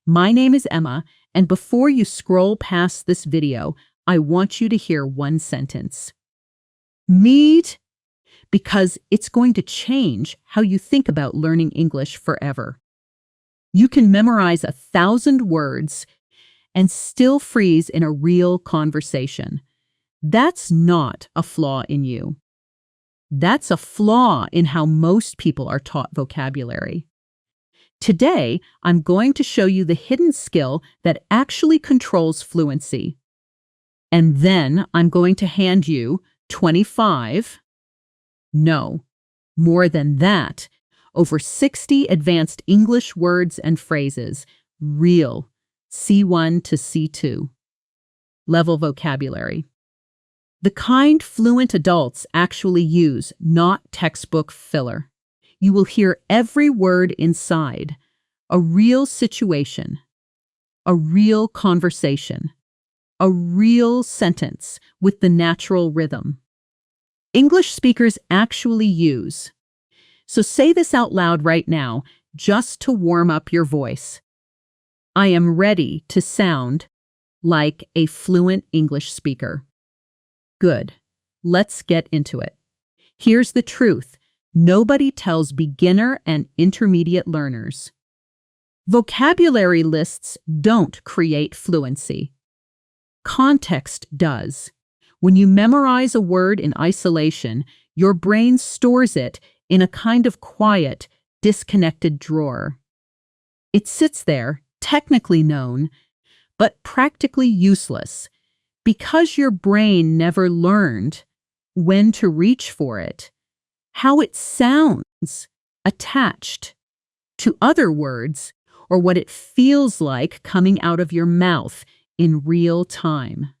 My name is Emma, and before you scroll past this video, I want you to hear one sentence. Meet, because it's going to change how you think about learning English forever. You can memorize 1,000 words and still freeze in a real conversation. That's not a flaw in you. That's a flaw in how most people are taught vocabulary. Today, I'm going to show you the hidden skill that actually controls fluency. And then I'm going to hand you 25, no, more than that, over 60 advanced English words and phrases, real, C1 to C2 level vocabulary. The kind fluent adults actually use, not textbook filler. You will hear every word inside, a real situation, a real conversation, a real sentence with the natural rhythm. English speakers actually use. So say this out loud right now, just to warm up your voice. I am ready to sound like a fluent English speaker. Good. Let's get into it. Here's the truth. Nobody tells beginner and intermediate learners. Vocabulary lists don't create fluency. Context does. When you memorize a word in isolation, your brain stores it in a kind of quiet, disconnected drawer. It sits there, technically known, but practically useless, because your brain never learned when to reach for it, how it sounds attached to other words, or what it feels like coming out of your mouth in real time.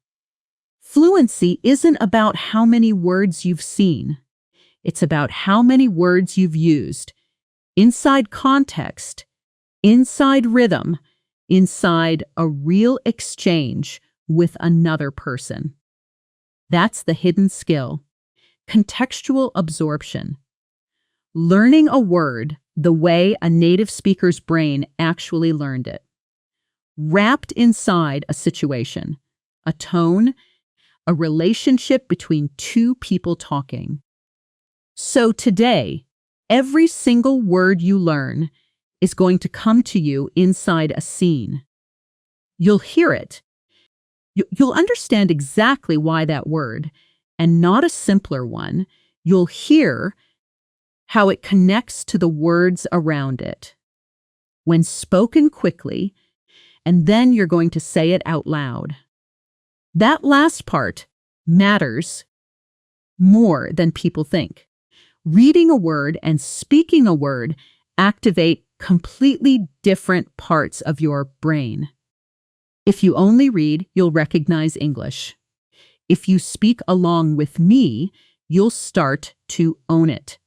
Fluency isn't about how many words you've seen. It's about how many words you've used, inside context, inside rhythm, inside a real exchange with another person. That's the hidden skill. Contextual absorption. Learning a word the way a native speaker's brain actually learned it. Wrapped inside a situation, a tone, a relationship between two people talking. So today, every single word you learn is going to come to you inside a scene. You'll hear it. You'll understand exactly why that word, and not a simpler one, you'll hear how it connects to the words around it. When spoken quickly, and then you're going to say it out loud. That last part matters more than people think. Reading a word and speaking a word activate completely different parts of your brain. If you only read, you'll recognize English. If you speak along with me, you'll start to own it.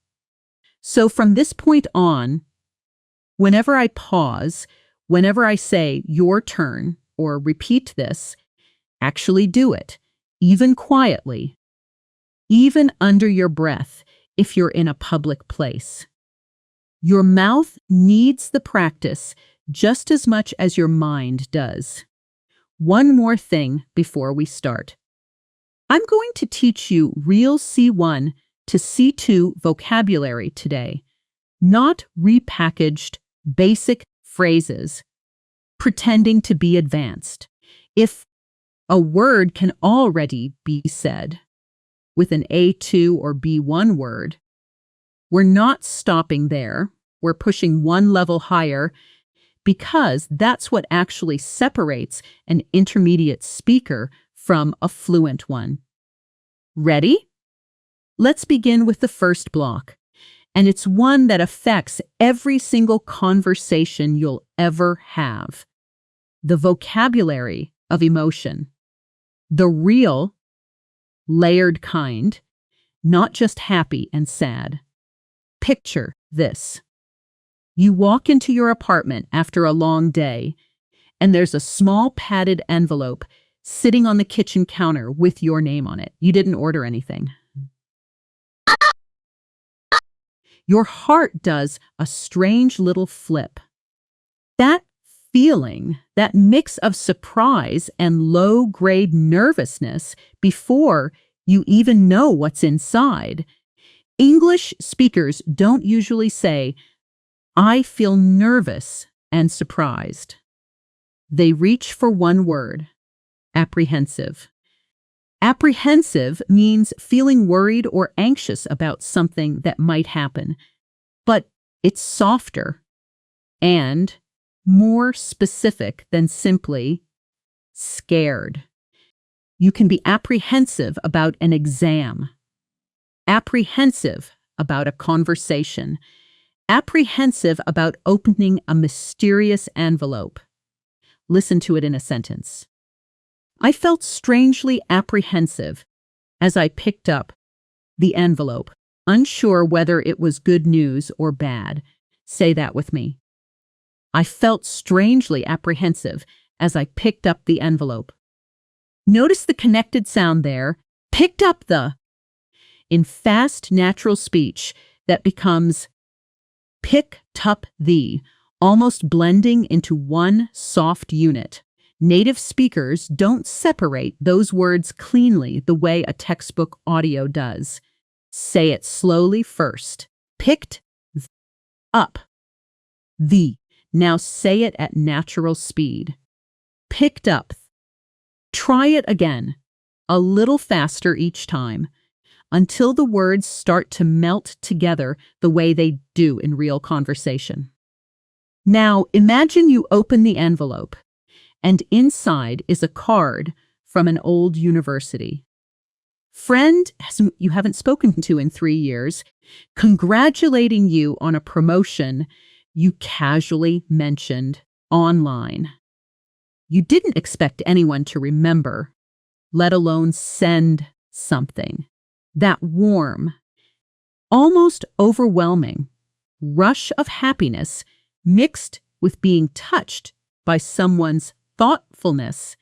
So from this point on, whenever I pause, whenever I say your turn or repeat this, actually do it, even quietly, even under your breath if you're in a public place. Your mouth needs the practice just as much as your mind does. One more thing before we start. I'm going to teach you real C1 to C2 vocabulary today, not repackaged, basic phrases, pretending to be advanced. If a word can already be said with an A2 or B1 word, we're not stopping there. We're pushing one level higher because that's what actually separates an intermediate speaker from a fluent one. Ready? Let's begin with the first block, and it's one that affects every single conversation you'll ever have. The vocabulary of emotion. The real, layered kind, not just happy and sad. Picture this. You walk into your apartment after a long day, and there's a small padded envelope sitting on the kitchen counter with your name on it. You didn't order anything. Your heart does a strange little flip. That feeling, that mix of surprise and low-grade nervousness before you even know what's inside. English speakers don't usually say, "I feel nervous and surprised." They reach for one word: apprehensive. Apprehensive means feeling worried or anxious about something that might happen, but it's softer and more specific than simply scared. You can be apprehensive about an exam, apprehensive about a conversation, apprehensive about opening a mysterious envelope. Listen to it in a sentence. I felt strangely apprehensive as I picked up the envelope, unsure whether it was good news or bad. Say that with me. I felt strangely apprehensive as I picked up the envelope. Notice the connected sound there. Picked up the. In fast, natural speech, that becomes picked up the, almost blending into one soft unit. Native speakers don't separate those words cleanly the way a textbook audio does. Say it slowly first. Picked up the. Now say it at natural speed. Picked up. Try it again, a little faster each time, until the words start to melt together the way they do in real conversation. Now imagine you open the envelope, and inside is a card from an old university. Friend you haven't spoken to in 3 years, congratulating you on a promotion you casually mentioned online. You didn't expect anyone to remember, let alone send something. That warm, almost overwhelming rush of happiness mixed with being touched by someone's thoughtfulness.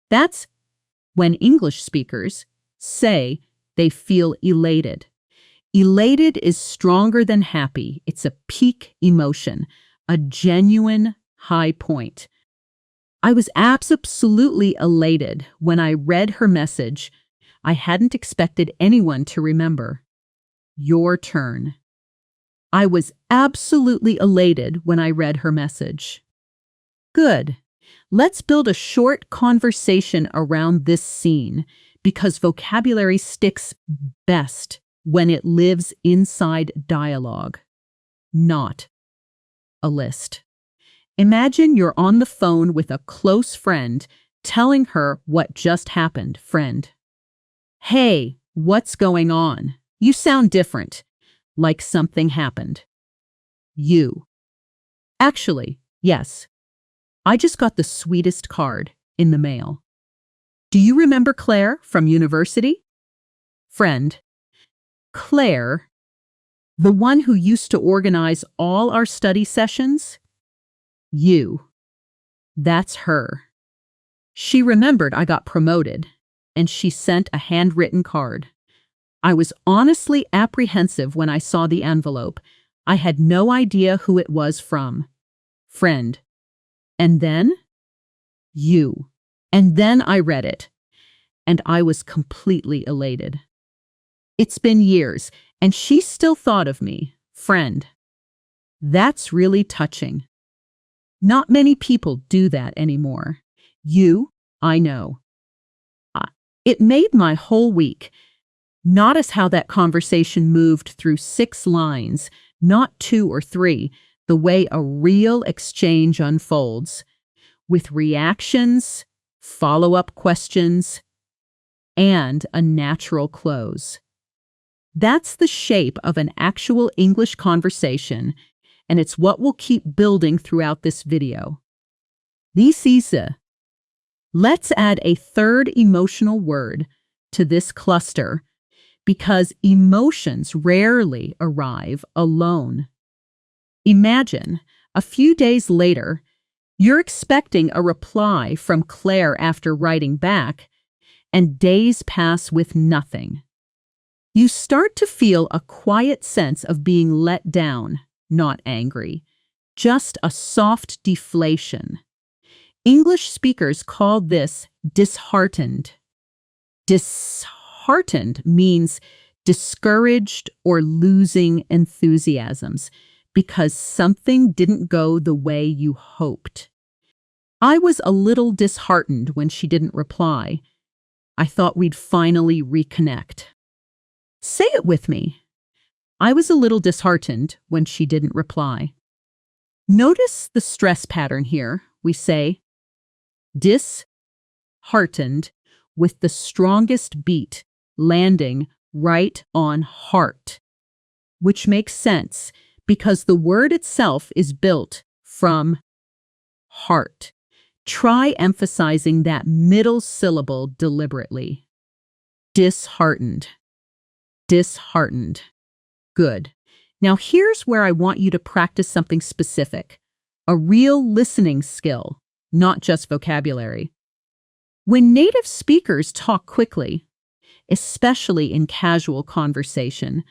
That's when English speakers say they feel elated. Elated is stronger than happy. It's a peak emotion, a genuine high point. I was absolutely elated when I read her message. I hadn't expected anyone to remember. Your turn. I was absolutely elated when I read her message. Good. Let's build a short conversation around this scene because vocabulary sticks best when it lives inside dialogue, not a list. Imagine you're on the phone with a close friend telling her what just happened. Friend: "Hey, what's going on? You sound different, like something happened." You: "Actually, yes. I just got the sweetest card in the mail. Do you remember Claire from university?" Friend: "Claire, the one who used to organize all our study sessions?" You: "That's her. She remembered I got promoted, and she sent a handwritten card. I was honestly apprehensive when I saw the envelope. I had no idea who it was from." Friend: "And then?" You: "And then I read it, and I was completely elated. It's been years, and she still thought of me." Friend: "That's really touching. Not many people do that anymore." You: "I know. It made my whole week." Notice how that conversation moved through 6 lines, not 2 or 3, the way a real exchange unfolds, with reactions, follow-up questions, and a natural close. That's the shape of an actual English conversation, and it's what we'll keep building throughout this video. This is a. Let's add a third emotional word to this cluster because emotions rarely arrive alone. Imagine, a few days later, you're expecting a reply from Claire after writing back, and days pass with nothing. You start to feel a quiet sense of being let down, not angry, just a soft deflation. English speakers call this disheartened. Disheartened means discouraged or losing enthusiasms because something didn't go the way you hoped. I was a little disheartened when she didn't reply. I thought we'd finally reconnect. Say it with me. I was a little disheartened when she didn't reply. Notice the stress pattern here. We say disheartened with the strongest beat landing right on heart, which makes sense because the word itself is built from heart. Try emphasizing that middle syllable deliberately. Disheartened. Disheartened. Good. Now here's where I want you to practice something specific, a real listening skill, not just vocabulary. When native speakers talk quickly, especially in casual conversation,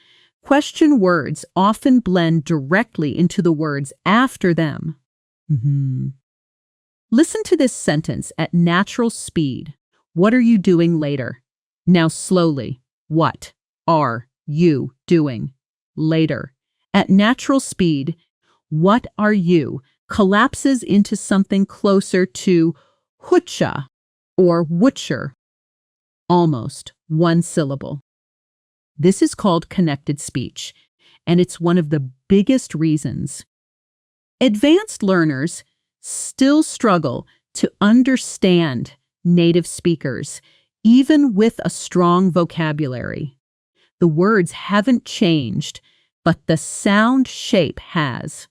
question words often blend directly into the words after them. Listen to this sentence at natural speed. What are you doing later? Now slowly. What are you doing later? At natural speed, what are you collapses into something closer to hutcha or wutcher, almost one syllable. This is called connected speech, and it's one of the biggest reasons advanced learners still struggle to understand native speakers, even with a strong vocabulary. The words haven't changed, but the sound shape has.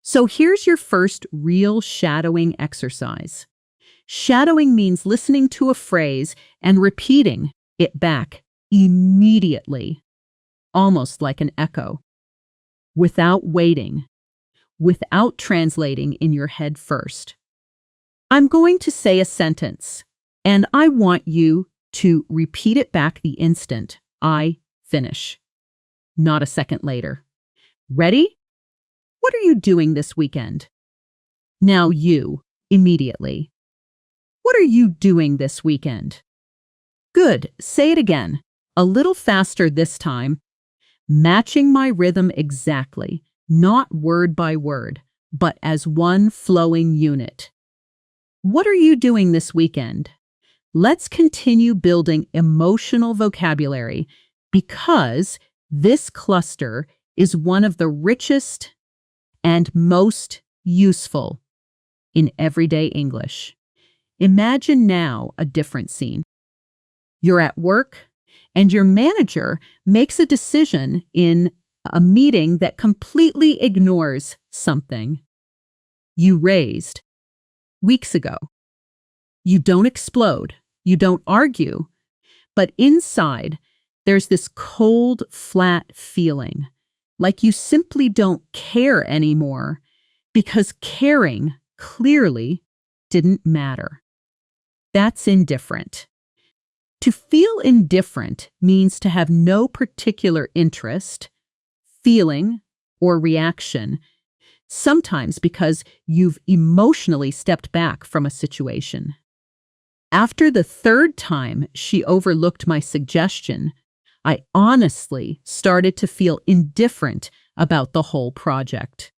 So here's your first real shadowing exercise. Shadowing means listening to a phrase and repeating it back immediately, almost like an echo, without waiting, without translating in your head first. I'm going to say a sentence, and I want you to repeat it back the instant I finish, not a second later. Ready? What are you doing this weekend? Now you, immediately. What are you doing this weekend? Good. Say it again, a little faster this time, matching my rhythm exactly. Not word by word, but as one flowing unit. What are you doing this weekend? Let's continue building emotional vocabulary because this cluster is one of the richest and most useful in everyday English. Imagine now a different scene. You're at work and your manager makes a decision in a meeting that completely ignores something you raised weeks ago. You don't explode, you don't argue, but inside there's this cold, flat feeling, like you simply don't care anymore because caring clearly didn't matter. That's indifferent. To feel indifferent means to have no particular interest, feeling, or reaction, sometimes because you've emotionally stepped back from a situation. After the third time she overlooked my suggestion, I honestly started to feel indifferent about the whole project.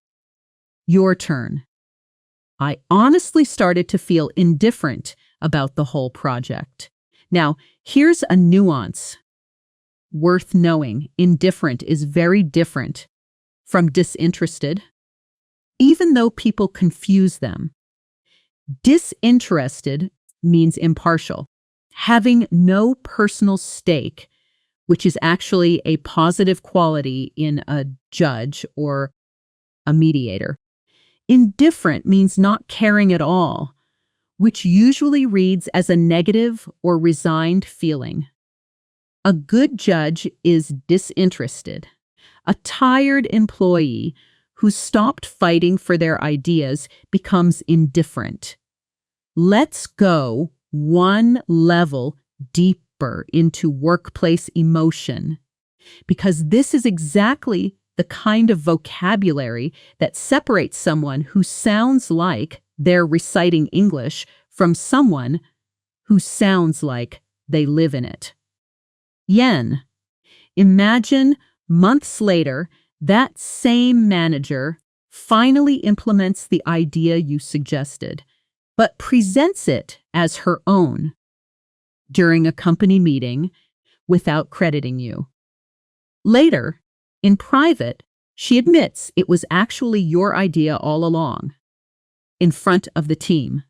Your turn. I honestly started to feel indifferent about the whole project. Now, here's a nuance worth knowing. Indifferent is very different from disinterested, even though people confuse them. Disinterested means impartial, having no personal stake, which is actually a positive quality in a judge or a mediator. Indifferent means not caring at all, which usually reads as a negative or resigned feeling. A good judge is disinterested, a tired employee who stopped fighting for their ideas becomes indifferent. Let's go one level deeper into workplace emotion, because this is exactly the kind of vocabulary that separates someone who sounds like they're reciting English from someone who sounds like they live in it. Yen. Imagine months later, that same manager finally implements the idea you suggested, but presents it as her own during a company meeting without crediting you. Later, in private, she admits it was actually your idea all along, in front of the team.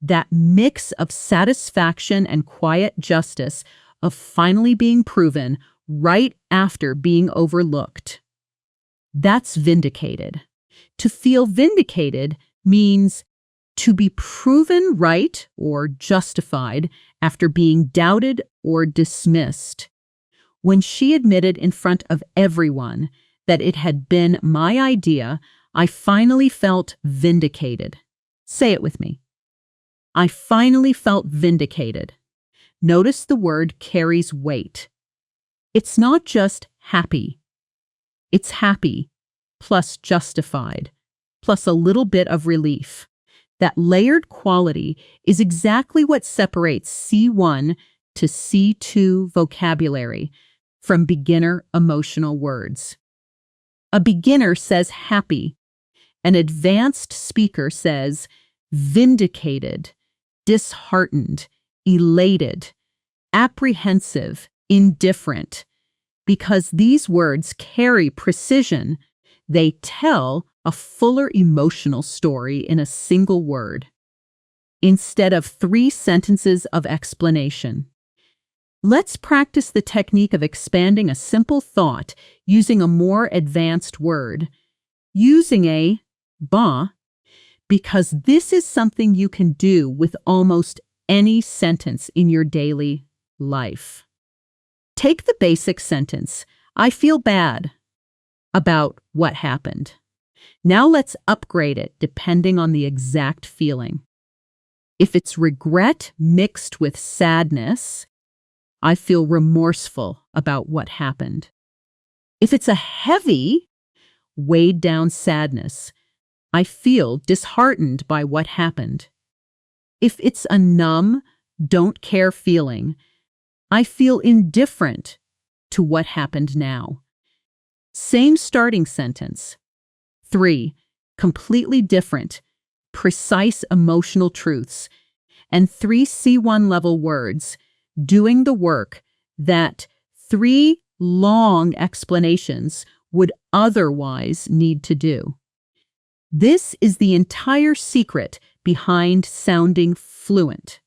That mix of satisfaction and quiet justice of finally being proven right after being overlooked. That's vindicated. To feel vindicated means to be proven right or justified after being doubted or dismissed. When she admitted in front of everyone that it had been my idea, I finally felt vindicated. Say it with me. I finally felt vindicated. Notice the word carries weight. It's not just happy. It's happy, plus justified, plus a little bit of relief. That layered quality is exactly what separates C1 to C2 vocabulary from beginner emotional words. A beginner says happy. An advanced speaker says vindicated, disheartened, elated, apprehensive, indifferent. Because these words carry precision, they tell a fuller emotional story in a single word, instead of 3 sentences of explanation. Let's practice the technique of expanding a simple thought using a more advanced word, using a ba, because this is something you can do with almost any sentence in your daily life. Take the basic sentence, I feel bad about what happened. Now let's upgrade it depending on the exact feeling. If it's regret mixed with sadness, I feel remorseful about what happened. If it's a heavy, weighed down sadness, I feel disheartened by what happened. If it's a numb, don't care feeling, I feel indifferent to what happened now. Same starting sentence. 3 completely different, precise emotional truths, and 3 C1 level words doing the work that 3 long explanations would otherwise need to do. This is the entire secret behind sounding fluent.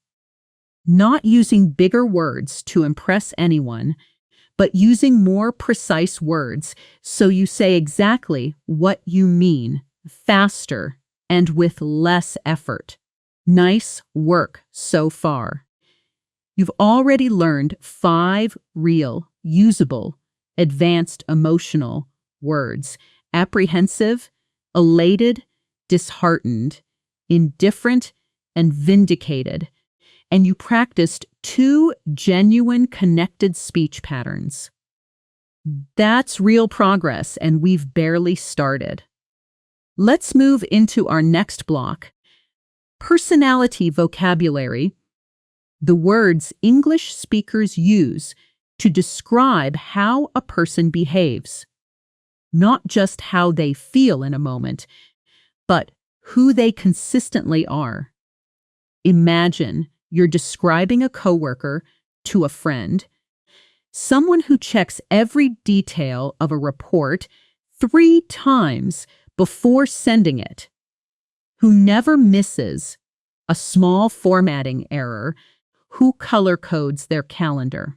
Not using bigger words to impress anyone, but using more precise words so you say exactly what you mean, faster and with less effort. Nice work so far. You've already learned 5 real, usable, advanced emotional words: apprehensive, elated, disheartened, indifferent, and vindicated. And you practiced 2 genuine connected speech patterns. That's real progress, and we've barely started. Let's move into our next block. Personality vocabulary, the words English speakers use to describe how a person behaves. Not just how they feel in a moment, but who they consistently are. Imagine you're describing a coworker to a friend, someone who checks every detail of a report 3 times before sending it, who never misses a small formatting error, who color codes their calendar.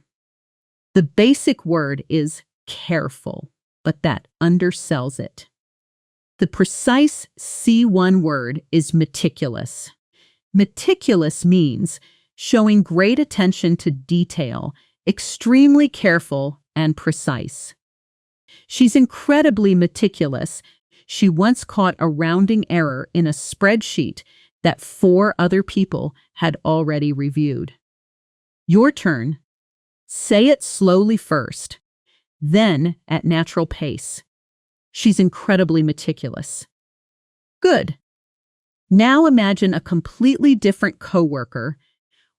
The basic word is careful, but that undersells it. The precise C1 word is meticulous. Meticulous means showing great attention to detail, extremely careful and precise. She's incredibly meticulous. She once caught a rounding error in a spreadsheet that 4 other people had already reviewed. Your turn. Say it slowly first, then at natural pace. She's incredibly meticulous. Good. Now imagine a completely different coworker,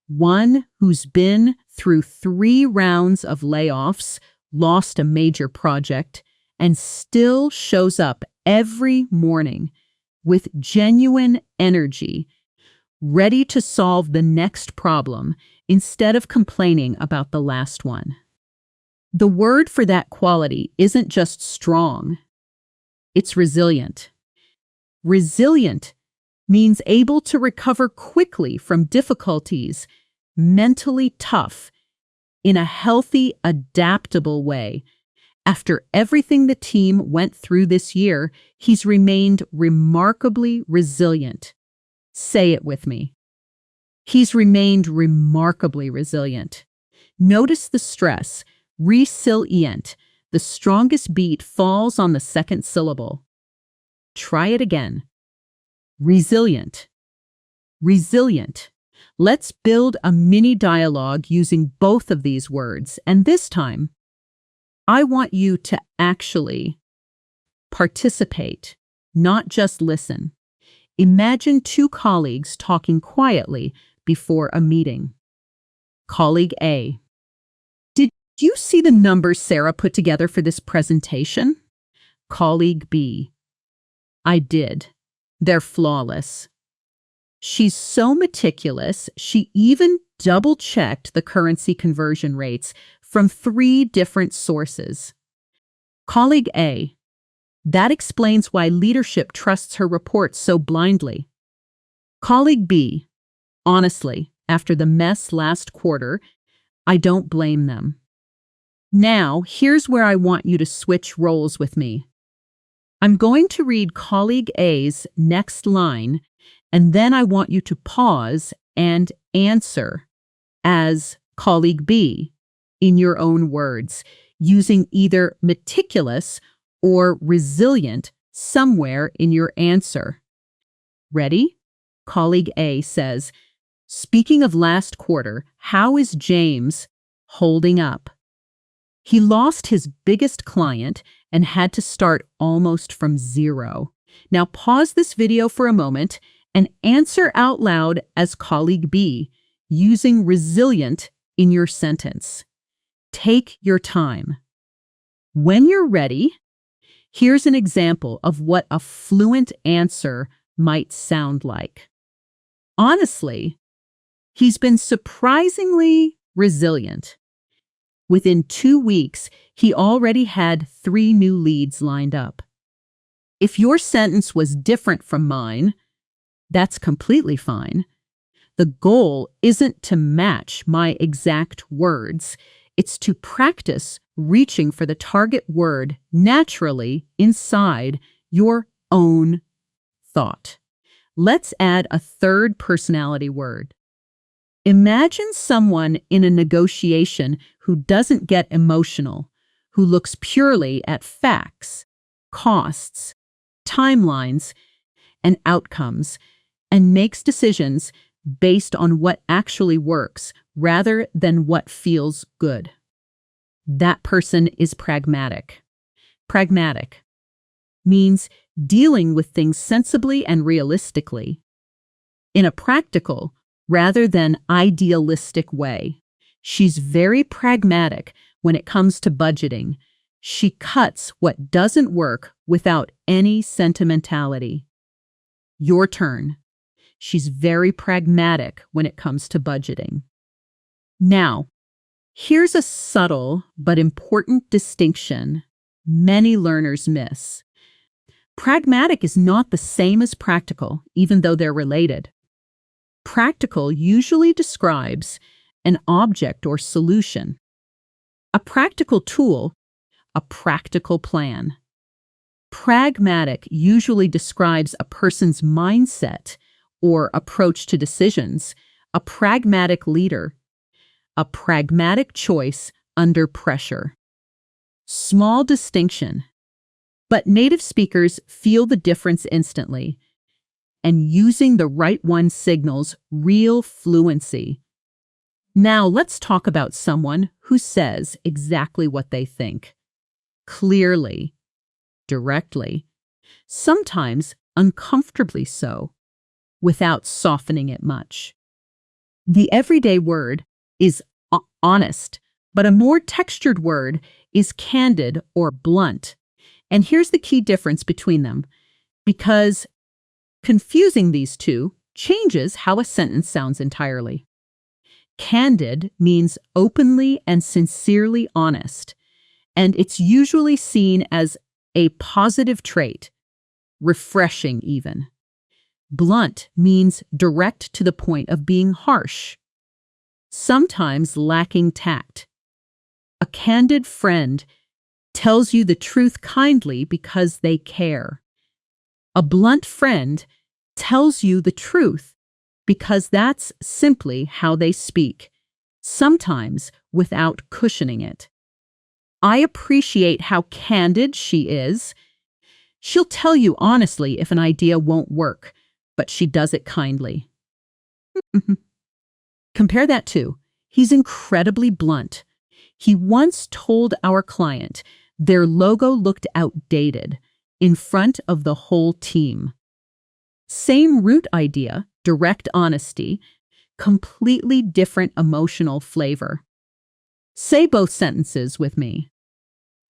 one who's been through 3 rounds of layoffs, lost a major project, and still shows up every morning with genuine energy, ready to solve the next problem instead of complaining about the last one. The word for that quality isn't just strong, it's resilient. Resilient means able to recover quickly from difficulties, mentally tough, in a healthy, adaptable way. After everything the team went through this year, he's remained remarkably resilient. Say it with me. He's remained remarkably resilient. Notice the stress, resilient. The strongest beat falls on the second syllable. Try it again. Resilient. Resilient. Let's build a mini dialogue using both of these words, and this time, I want you to actually participate, not just listen. Imagine 2 colleagues talking quietly before a meeting. Colleague A: did you see the numbers Sarah put together for this presentation? Colleague B: I did. They're flawless. She's so meticulous, she even double-checked the currency conversion rates from 3 different sources. Colleague A: that explains why leadership trusts her reports so blindly. Colleague B: honestly, after the mess last quarter, I don't blame them. Now, here's where I want you to switch roles with me. I'm going to read Colleague A's next line, and then I want you to pause and answer as Colleague B in your own words, using either meticulous or resilient somewhere in your answer. Ready? Colleague A says, speaking of last quarter, how is James holding up? He lost his biggest client and had to start almost from 0. Now pause this video for a moment and answer out loud as Colleague B, using resilient in your sentence. Take your time. When you're ready, here's an example of what a fluent answer might sound like. Honestly, he's been surprisingly resilient. Within 2 weeks, he already had 3 new leads lined up. If your sentence was different from mine, that's completely fine. The goal isn't to match my exact words. It's to practice reaching for the target word naturally inside your own thought. Let's add a third personality word. Imagine someone in a negotiation who doesn't get emotional, who looks purely at facts, costs, timelines, and outcomes, and makes decisions based on what actually works rather than what feels good. That person is pragmatic. Pragmatic means dealing with things sensibly and realistically, in a practical rather than idealistic way. She's very pragmatic when it comes to budgeting. She cuts what doesn't work without any sentimentality. Your turn. She's very pragmatic when it comes to budgeting. Now, here's a subtle but important distinction many learners miss. Pragmatic is not the same as practical, even though they're related. Practical usually describes an object or solution. A practical tool, a practical plan. Pragmatic usually describes a person's mindset or approach to decisions, a pragmatic leader, a pragmatic choice under pressure. Small distinction, but native speakers feel the difference instantly, and using the right one signals real fluency. Now let's talk about someone who says exactly what they think. Clearly. directly, sometimes uncomfortably so, without softening it much. The everyday word is honest, but a more textured word is candid or blunt. And here's the key difference between them, because confusing these two changes how a sentence sounds entirely. Candid means openly and sincerely honest, and it's usually seen as a positive trait, refreshing even. Blunt means direct to the point of being harsh, sometimes lacking tact. A candid friend tells you the truth kindly because they care. A blunt friend tells you the truth because that's simply how they speak, sometimes without cushioning it. I appreciate how candid she is. She'll tell you honestly if an idea won't work, but she does it kindly. Compare that to, he's incredibly blunt. He once told our client their logo looked outdated in front of the whole team. Same root idea, direct honesty, completely different emotional flavor. Say both sentences with me.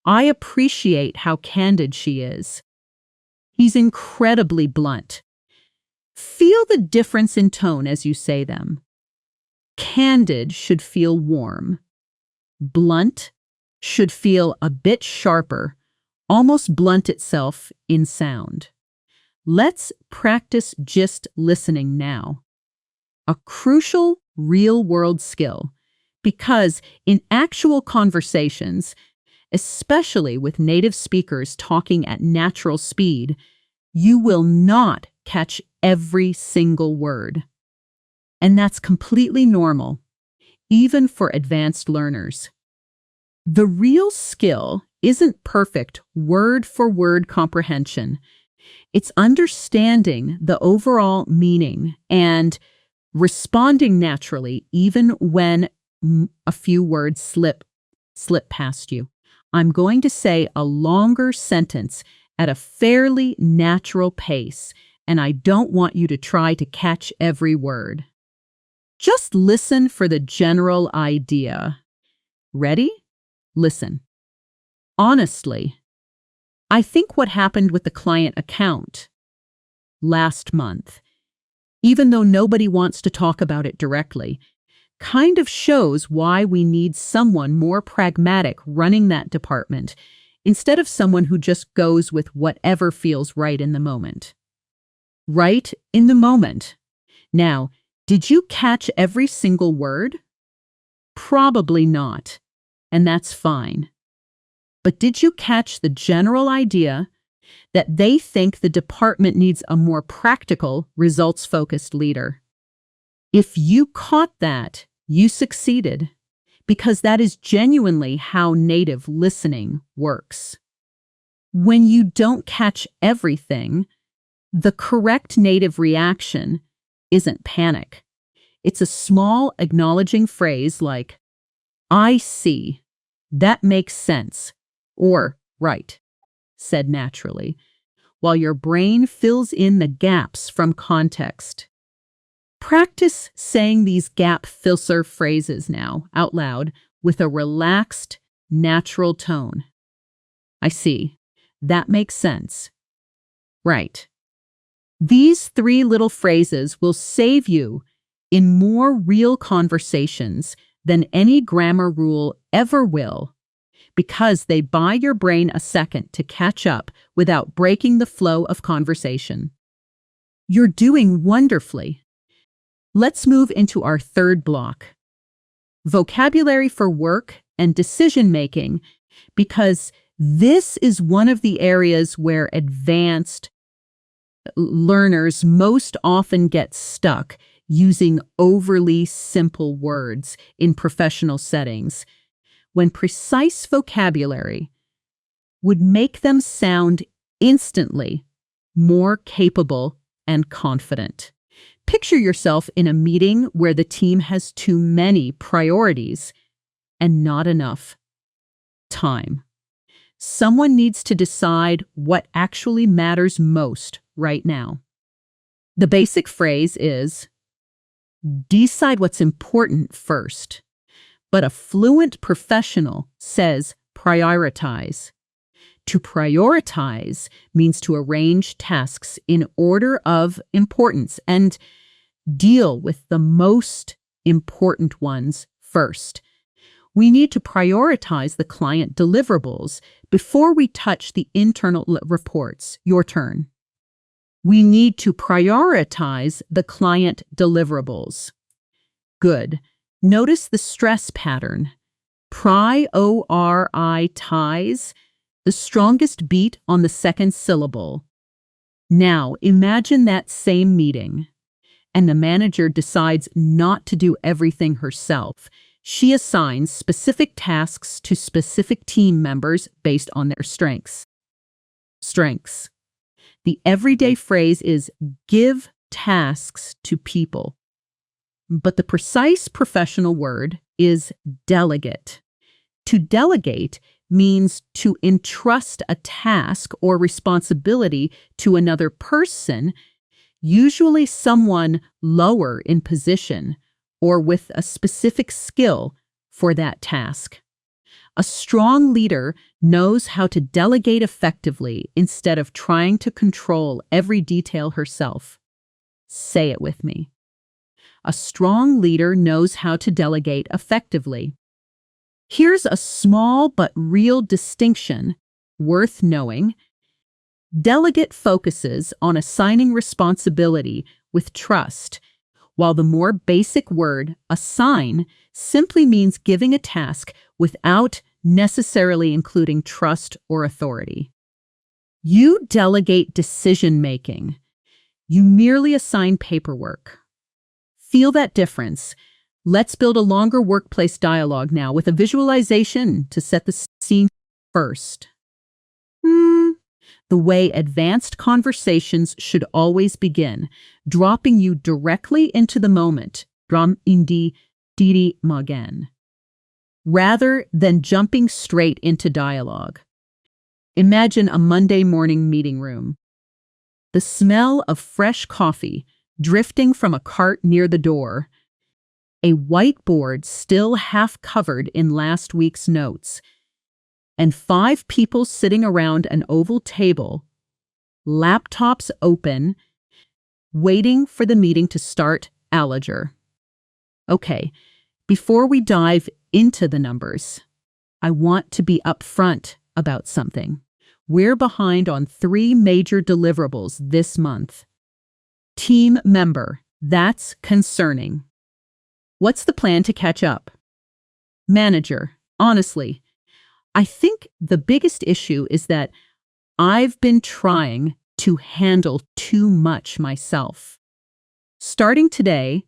I appreciate how candid she is. He's incredibly blunt. Feel the difference in tone as you say them. Candid should feel warm. Blunt should feel a bit sharper, almost blunt itself in sound. Let's practice just listening now. A crucial real-world skill, because in actual conversations, especially with native speakers talking at natural speed, you will not catch every single word. And that's completely normal, even for advanced learners. The real skill isn't perfect word-for-word comprehension. It's understanding the overall meaning and responding naturally even when a few words slip past you. I'm going to say a longer sentence at a fairly natural pace, and I don't want you to try to catch every word. Just listen for the general idea. Ready? Listen. Honestly, I think what happened with the client account last month, even though nobody wants to talk about it directly, kind of shows why we need someone more pragmatic running that department instead of someone who just goes with whatever feels right in the moment. Right in the moment. Now, did you catch every single word? Probably not, and that's fine. But did you catch the general idea that they think the department needs a more practical, results-focused leader? If you caught that, you succeeded, because that is genuinely how native listening works. When you don't catch everything, the correct native reaction isn't panic. It's a small acknowledging phrase like, I see, that makes sense, or right, said naturally, while your brain fills in the gaps from context. Practice saying these gap filler phrases now, out loud, with a relaxed, natural tone. I see. That makes sense. Right. These 3 little phrases will save you in more real conversations than any grammar rule ever will, because they buy your brain a second to catch up without breaking the flow of conversation. You're doing wonderfully. Let's move into our third block. Vocabulary for work and decision-making, because this is one of the areas where advanced learners most often get stuck using overly simple words in professional settings, when precise vocabulary would make them sound instantly more capable and confident. Picture yourself in a meeting where the team has too many priorities and not enough time. Someone needs to decide what actually matters most right now. The basic phrase is, decide what's important first. But a fluent professional says prioritize. To prioritize means to arrange tasks in order of importance and deal with the most important ones first. We need to prioritize the client deliverables before we touch the internal reports. Your turn. We need to prioritize the client deliverables. Good. Notice the stress pattern. Prioritize, the strongest beat on the second syllable. Now, imagine that same meeting, and the manager decides not to do everything herself. She assigns specific tasks to specific team members based on their strengths. The everyday phrase is give tasks to people. But the precise professional word is delegate. To delegate means to entrust a task or responsibility to another person, usually someone lower in position or with a specific skill for that task. A strong leader knows how to delegate effectively instead of trying to control every detail herself. Say it with me. A strong leader knows how to delegate effectively. Here's a small but real distinction worth knowing. Delegate focuses on assigning responsibility with trust, while the more basic word, assign, simply means giving a task without necessarily including trust or authority. You delegate decision-making. You merely assign paperwork. Feel that difference? Let's build a longer workplace dialogue now with a visualization to set the scene first. The way advanced conversations should always begin, dropping you directly into the moment, dram indi didi magen, rather than jumping straight into dialogue. Imagine a Monday morning meeting room. The smell of fresh coffee drifting from a cart near the door, a whiteboard still half covered in last week's notes, and 5 people sitting around an oval table, laptops open, waiting for the meeting to start. Allerger. Okay, before we dive into the numbers, I want to be upfront about something. We're behind on 3 major deliverables this month. Team member, that's concerning. What's the plan to catch up? Manager, honestly, I think the biggest issue is that I've been trying to handle too much myself. Starting today,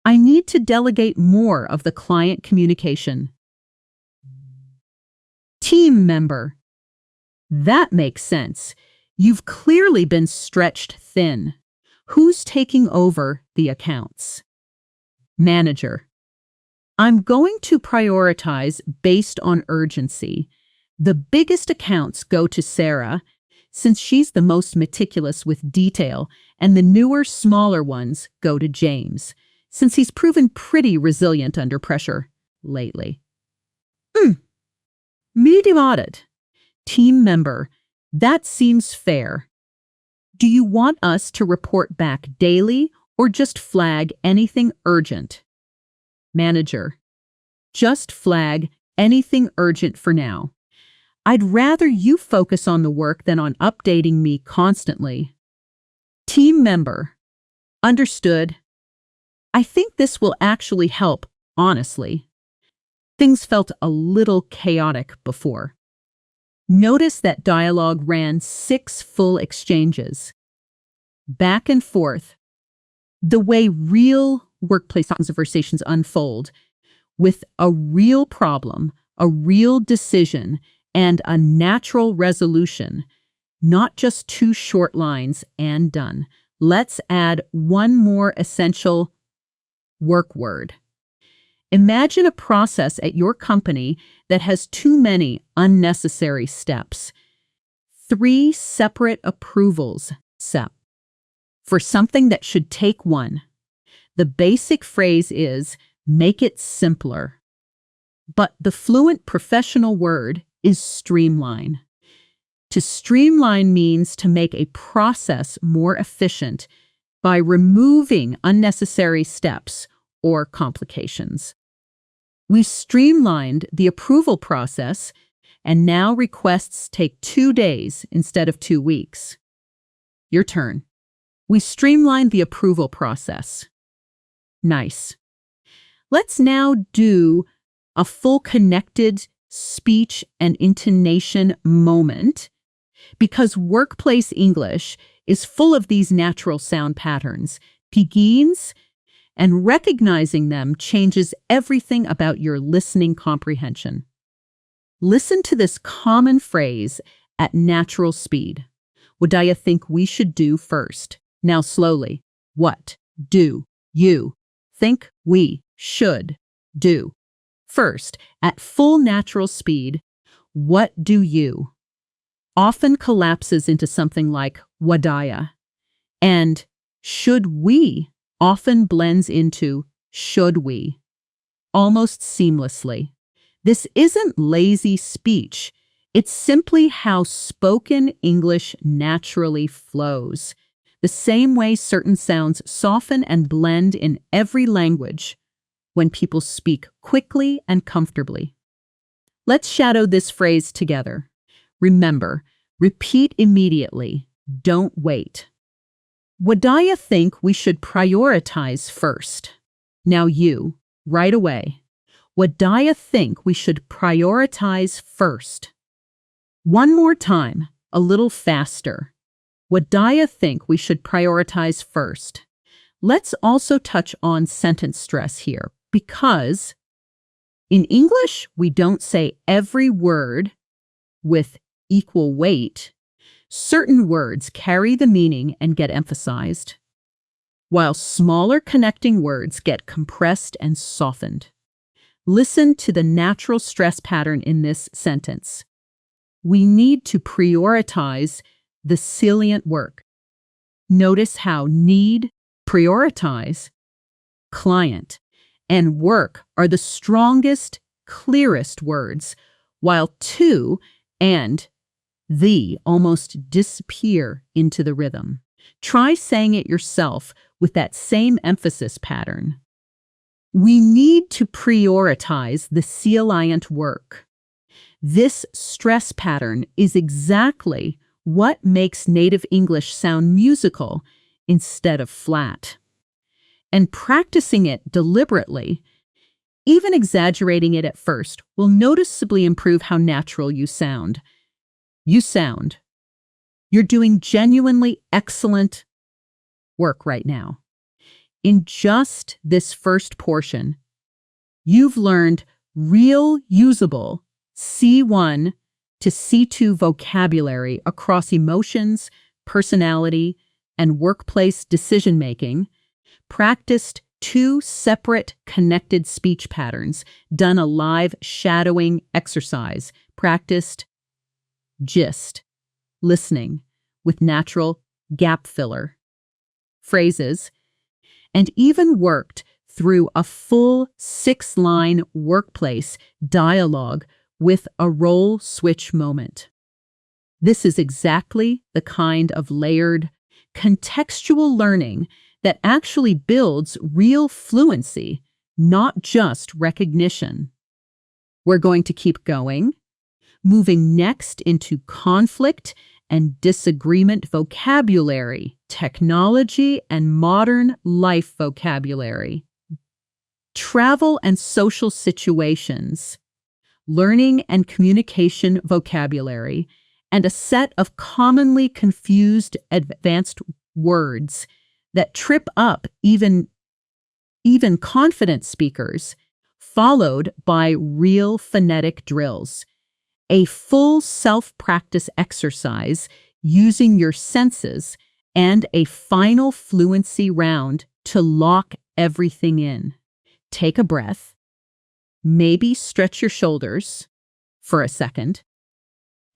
I need to delegate more of the client communication. Team member. That makes sense. You've clearly been stretched thin. Who's taking over the accounts? Manager. I'm going to prioritize based on urgency. The biggest accounts go to Sarah, since she's the most meticulous with detail, and the newer, smaller ones go to James, since he's proven pretty resilient under pressure lately. Medium audit. Team member, that seems fair. Do you want us to report back daily or just flag anything urgent? Manager, just flag anything urgent for now. I'd rather you focus on the work than on updating me constantly. Team member, understood. I think this will actually help, honestly. Things felt a little chaotic before. Notice that dialogue ran 6 full exchanges. Back and forth. The way real workplace conversations unfold, with a real problem, a real decision, and a natural resolution, not just 2 short lines and done. Let's add one more essential work word. Imagine a process at your company that has too many unnecessary steps. 3 separate approvals step for something that should take 1. The basic phrase is, make it simpler. But the fluent professional word is streamline. To streamline means to make a process more efficient by removing unnecessary steps or complications. We streamlined the approval process, and now requests take 2 days instead of 2 weeks. Your turn. We streamlined the approval process. Nice. Let's now do a full connected speech and intonation moment, because workplace English is full of these natural sound patterns. Begins, and recognizing them changes everything about your listening comprehension. Listen to this common phrase at natural speed. What do you think we should do first? Now slowly. What do you think we should do first? At full natural speed, what do you often collapses into something like wadaya, and should we often blends into should we, almost seamlessly. This isn't lazy speech. It's simply how spoken English naturally flows, the same way certain sounds soften and blend in every language when people speak quickly and comfortably. Let's shadow this phrase together. Remember, repeat immediately. Don't wait. What do you think we should prioritize first? Now you, right away. What do you think we should prioritize first? One more time, a little faster. What do you think we should prioritize first? Let's also touch on sentence stress here, because in English, we don't say every word with equal weight. Certain words carry the meaning and get emphasized, while smaller connecting words get compressed and softened. Listen to the natural stress pattern in this sentence. We need to prioritize the salient work. Notice how need, prioritize, client, and work are the strongest, clearest words, while to and the almost disappear into the rhythm. Try saying it yourself with that same emphasis pattern. We need to prioritize the salient work. This stress pattern is exactly what makes native English sound musical instead of flat. And practicing it deliberately, even exaggerating it at first, will noticeably improve how natural you sound. You're doing genuinely excellent work right now. In just this first portion, you've learned real usable C1 to C2 vocabulary across emotions, personality, and workplace decision-making, practiced 2 separate connected speech patterns, done a live shadowing exercise, practiced gist, listening with natural gap filler phrases, and even worked through a full 6-line workplace dialogue with a role switch moment. This is exactly the kind of layered, contextual learning that actually builds real fluency, not just recognition. We're going to keep going, moving next into conflict and disagreement vocabulary, technology and modern life vocabulary, travel and social situations, learning and communication vocabulary, and a set of commonly confused advanced words that trip up even confident speakers, followed by real phonetic drills. A full self-practice exercise using your senses, and a final fluency round to lock everything in. Take a breath, Maybe stretch your shoulders for a second.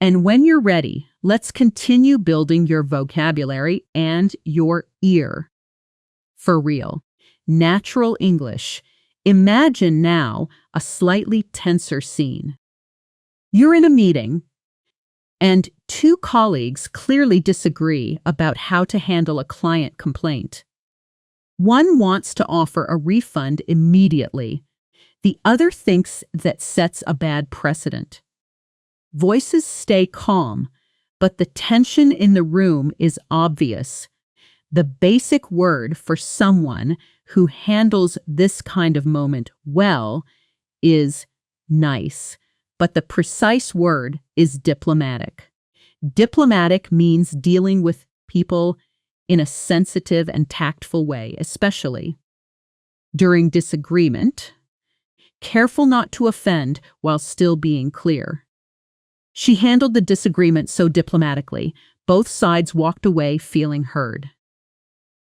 And when you're ready, let's continue building your vocabulary and your ear. For real. Natural English. Imagine now a slightly tenser scene. You're in a meeting, and two colleagues clearly disagree about how to handle a client complaint. One wants to offer a refund immediately. The other thinks that sets a bad precedent. Voices stay calm, but the tension in the room is obvious. The basic word for someone who handles this kind of moment well is nice, but the precise word is diplomatic. Diplomatic means dealing with people in a sensitive and tactful way, especially during disagreement. Careful not to offend while still being clear. She handled the disagreement so diplomatically, both sides walked away feeling heard.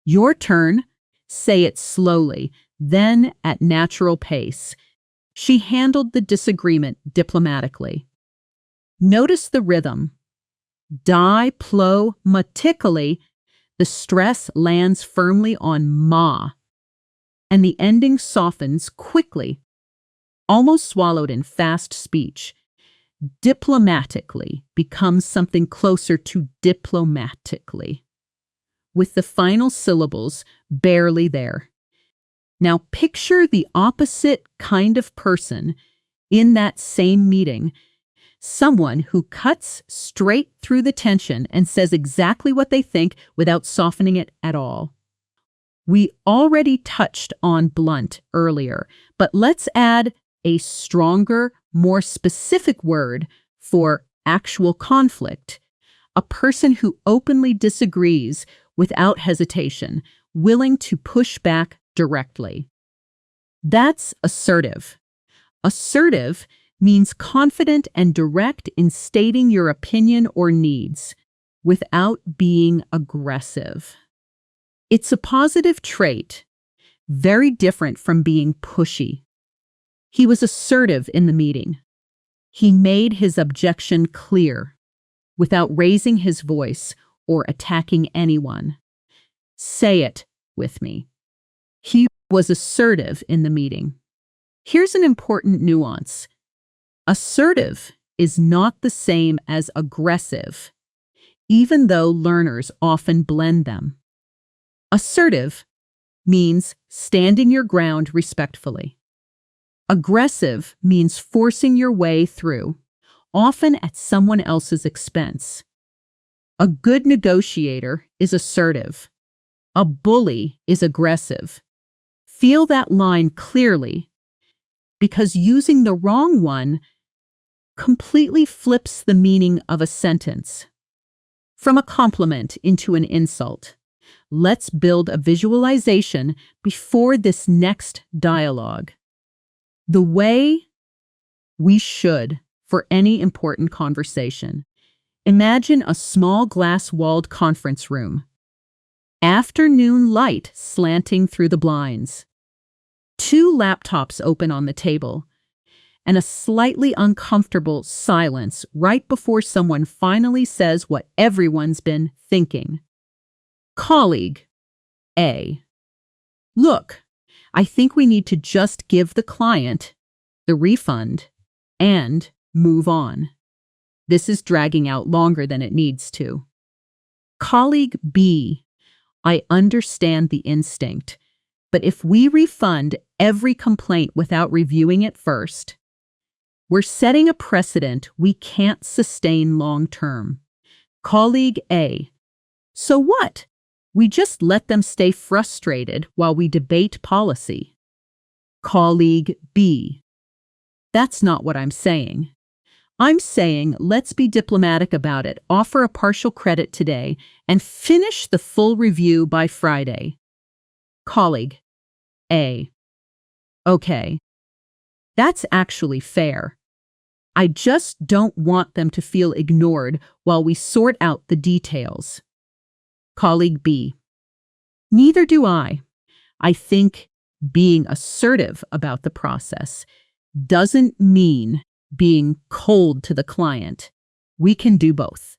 Your turn. Say it slowly, then at natural pace. She handled the disagreement diplomatically. Notice the rhythm. Diplomatically, the stress lands firmly on ma, and the ending softens quickly, almost swallowed in fast speech. Diplomatically becomes something closer to diplomatically, with the final syllables barely there. Now picture the opposite kind of person in that same meeting, someone who cuts straight through the tension and says exactly what they think without softening it at all. We already touched on blunt earlier, but let's add a stronger, more specific word for actual conflict. A person who openly disagrees without hesitation, willing to push back directly. That's assertive. Assertive means confident and direct in stating your opinion or needs without being aggressive. It's a positive trait, very different from being pushy. He was assertive in the meeting. He made his objection clear, without raising his voice or attacking anyone. Say it with me. He was assertive in the meeting. Here's an important nuance. Assertive is not the same as aggressive, even though learners often blend them. Assertive means standing your ground respectfully. Aggressive means forcing your way through, often at someone else's expense. A good negotiator is assertive. A bully is aggressive. Feel that line clearly, because using the wrong one completely flips the meaning of a sentence. From a compliment into an insult. Let's build a visualization before this next dialogue. The way we should for any important conversation. Imagine a small glass-walled conference room. Afternoon light slanting through the blinds. Two laptops open on the table, and a slightly uncomfortable silence right before someone finally says what everyone's been thinking. Colleague A. Look, I think we need to just give the client the refund and move on. This is dragging out longer than it needs to. Colleague B. I understand the instinct, but if we refund every complaint without reviewing it first, we're setting a precedent we can't sustain long term. Colleague A. So what? We just let them stay frustrated while we debate policy. Colleague B. That's not what I'm saying. I'm saying let's be diplomatic about it, offer a partial credit today, and finish the full review by Friday. Colleague A. Okay. That's actually fair. I just don't want them to feel ignored while we sort out the details. Colleague B. Neither do I. I think being assertive about the process, doesn't mean being cold to the client. We can do both.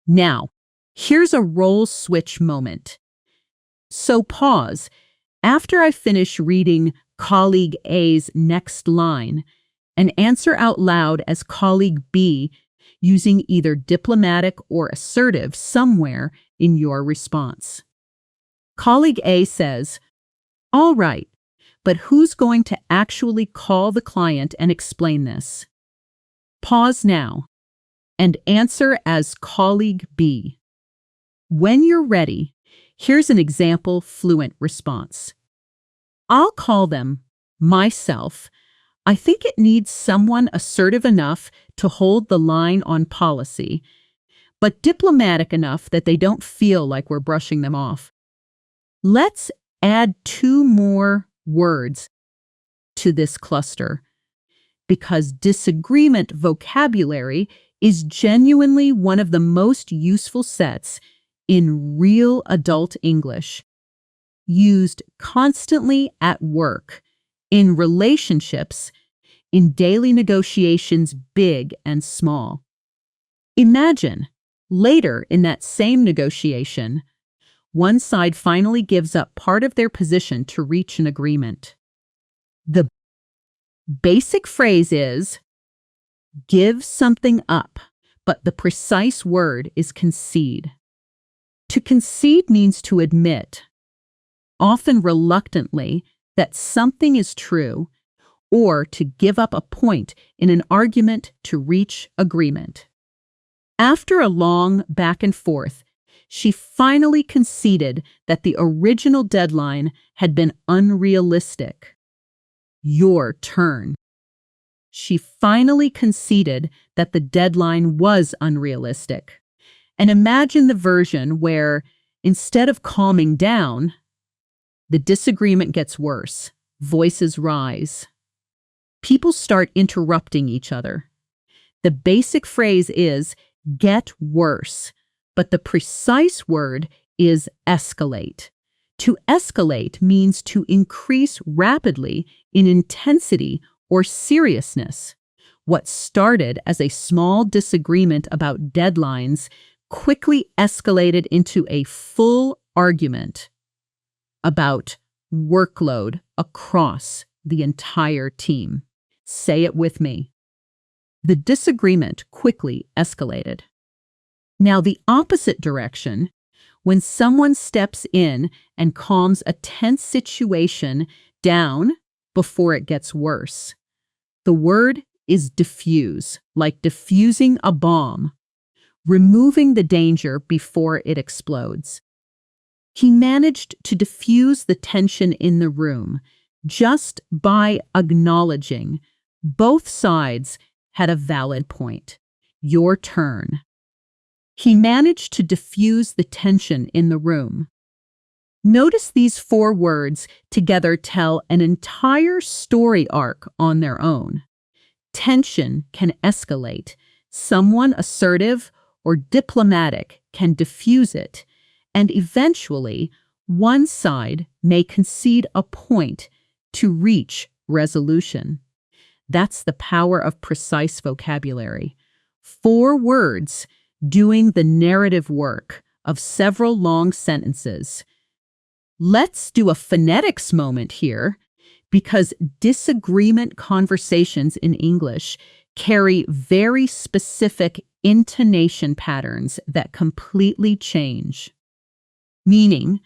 Now, here's a role switch moment. So pause. After I finish reading colleague A's next line, and answer out loud as colleague B using either diplomatic or assertive somewhere in your response. Colleague A says, "All right, but who's going to actually call the client and explain this?" Pause now and answer as colleague B. When you're ready, here's an example fluent response. "I'll call them myself. I think it needs someone assertive enough to hold the line on policy, but diplomatic enough that they don't feel like we're brushing them off. Let's add 2 more words to this cluster, because disagreement vocabulary is genuinely one of the most useful sets in real adult English, used constantly at work, in relationships, in daily negotiations, big and small. Imagine, later in that same negotiation, one side finally gives up part of their position to reach an agreement. The basic phrase is, give something up, but the precise word is concede. To concede means to admit, often reluctantly, that something is true, or to give up a point in an argument to reach agreement. After a long back and forth, she finally conceded that the original deadline had been unrealistic. Your turn. She finally conceded that the deadline was unrealistic. And imagine the version where, instead of calming down, the disagreement gets worse. Voices rise. People start interrupting each other. The basic phrase is, get worse, but the precise word is escalate. To escalate means to increase rapidly in intensity or seriousness. What started as a small disagreement about deadlines quickly escalated into a full argument about workload across the entire team. Say it with me. The disagreement quickly escalated. Now, the opposite direction, when someone steps in and calms a tense situation down before it gets worse. The word is diffuse, like diffusing a bomb, removing the danger before it explodes. He managed to diffuse the tension in the room just by acknowledging both sides had a valid point. Your turn. He managed to diffuse the tension in the room. Notice these 4 words together tell an entire story arc on their own. Tension can escalate. Someone assertive or diplomatic can diffuse it, and eventually, one side may concede a point to reach resolution. That's the power of precise vocabulary. 4 words doing the narrative work of several long sentences. Let's do a phonetics moment here, because disagreement conversations in English carry very specific intonation patterns that completely change. Meaning,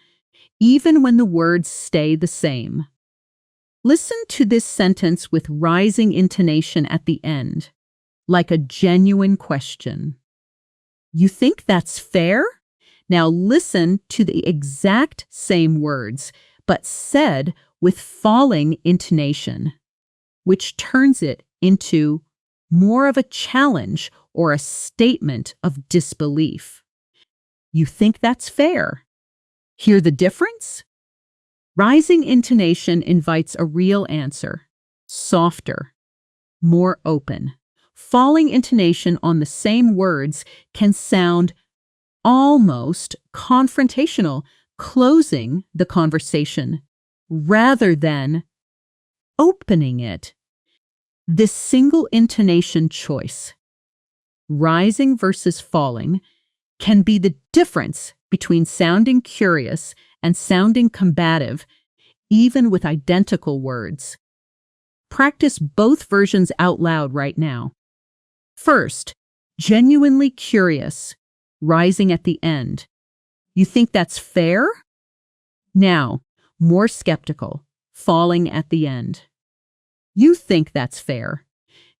even when the words stay the same. Listen to this sentence with rising intonation at the end, like a genuine question. You think that's fair? Now listen to the exact same words, but said with falling intonation, which turns it into more of a challenge or a statement of disbelief. You think that's fair? Hear the difference? Rising intonation invites a real answer, softer, more open. Falling intonation on the same words can sound almost confrontational, closing the conversation rather than opening it. This single intonation choice, rising versus falling, can be the difference between sounding curious and sounding combative, even with identical words. Practice both versions out loud right now. First, genuinely curious, rising at the end. You think that's fair? Now, more skeptical, falling at the end. You think that's fair.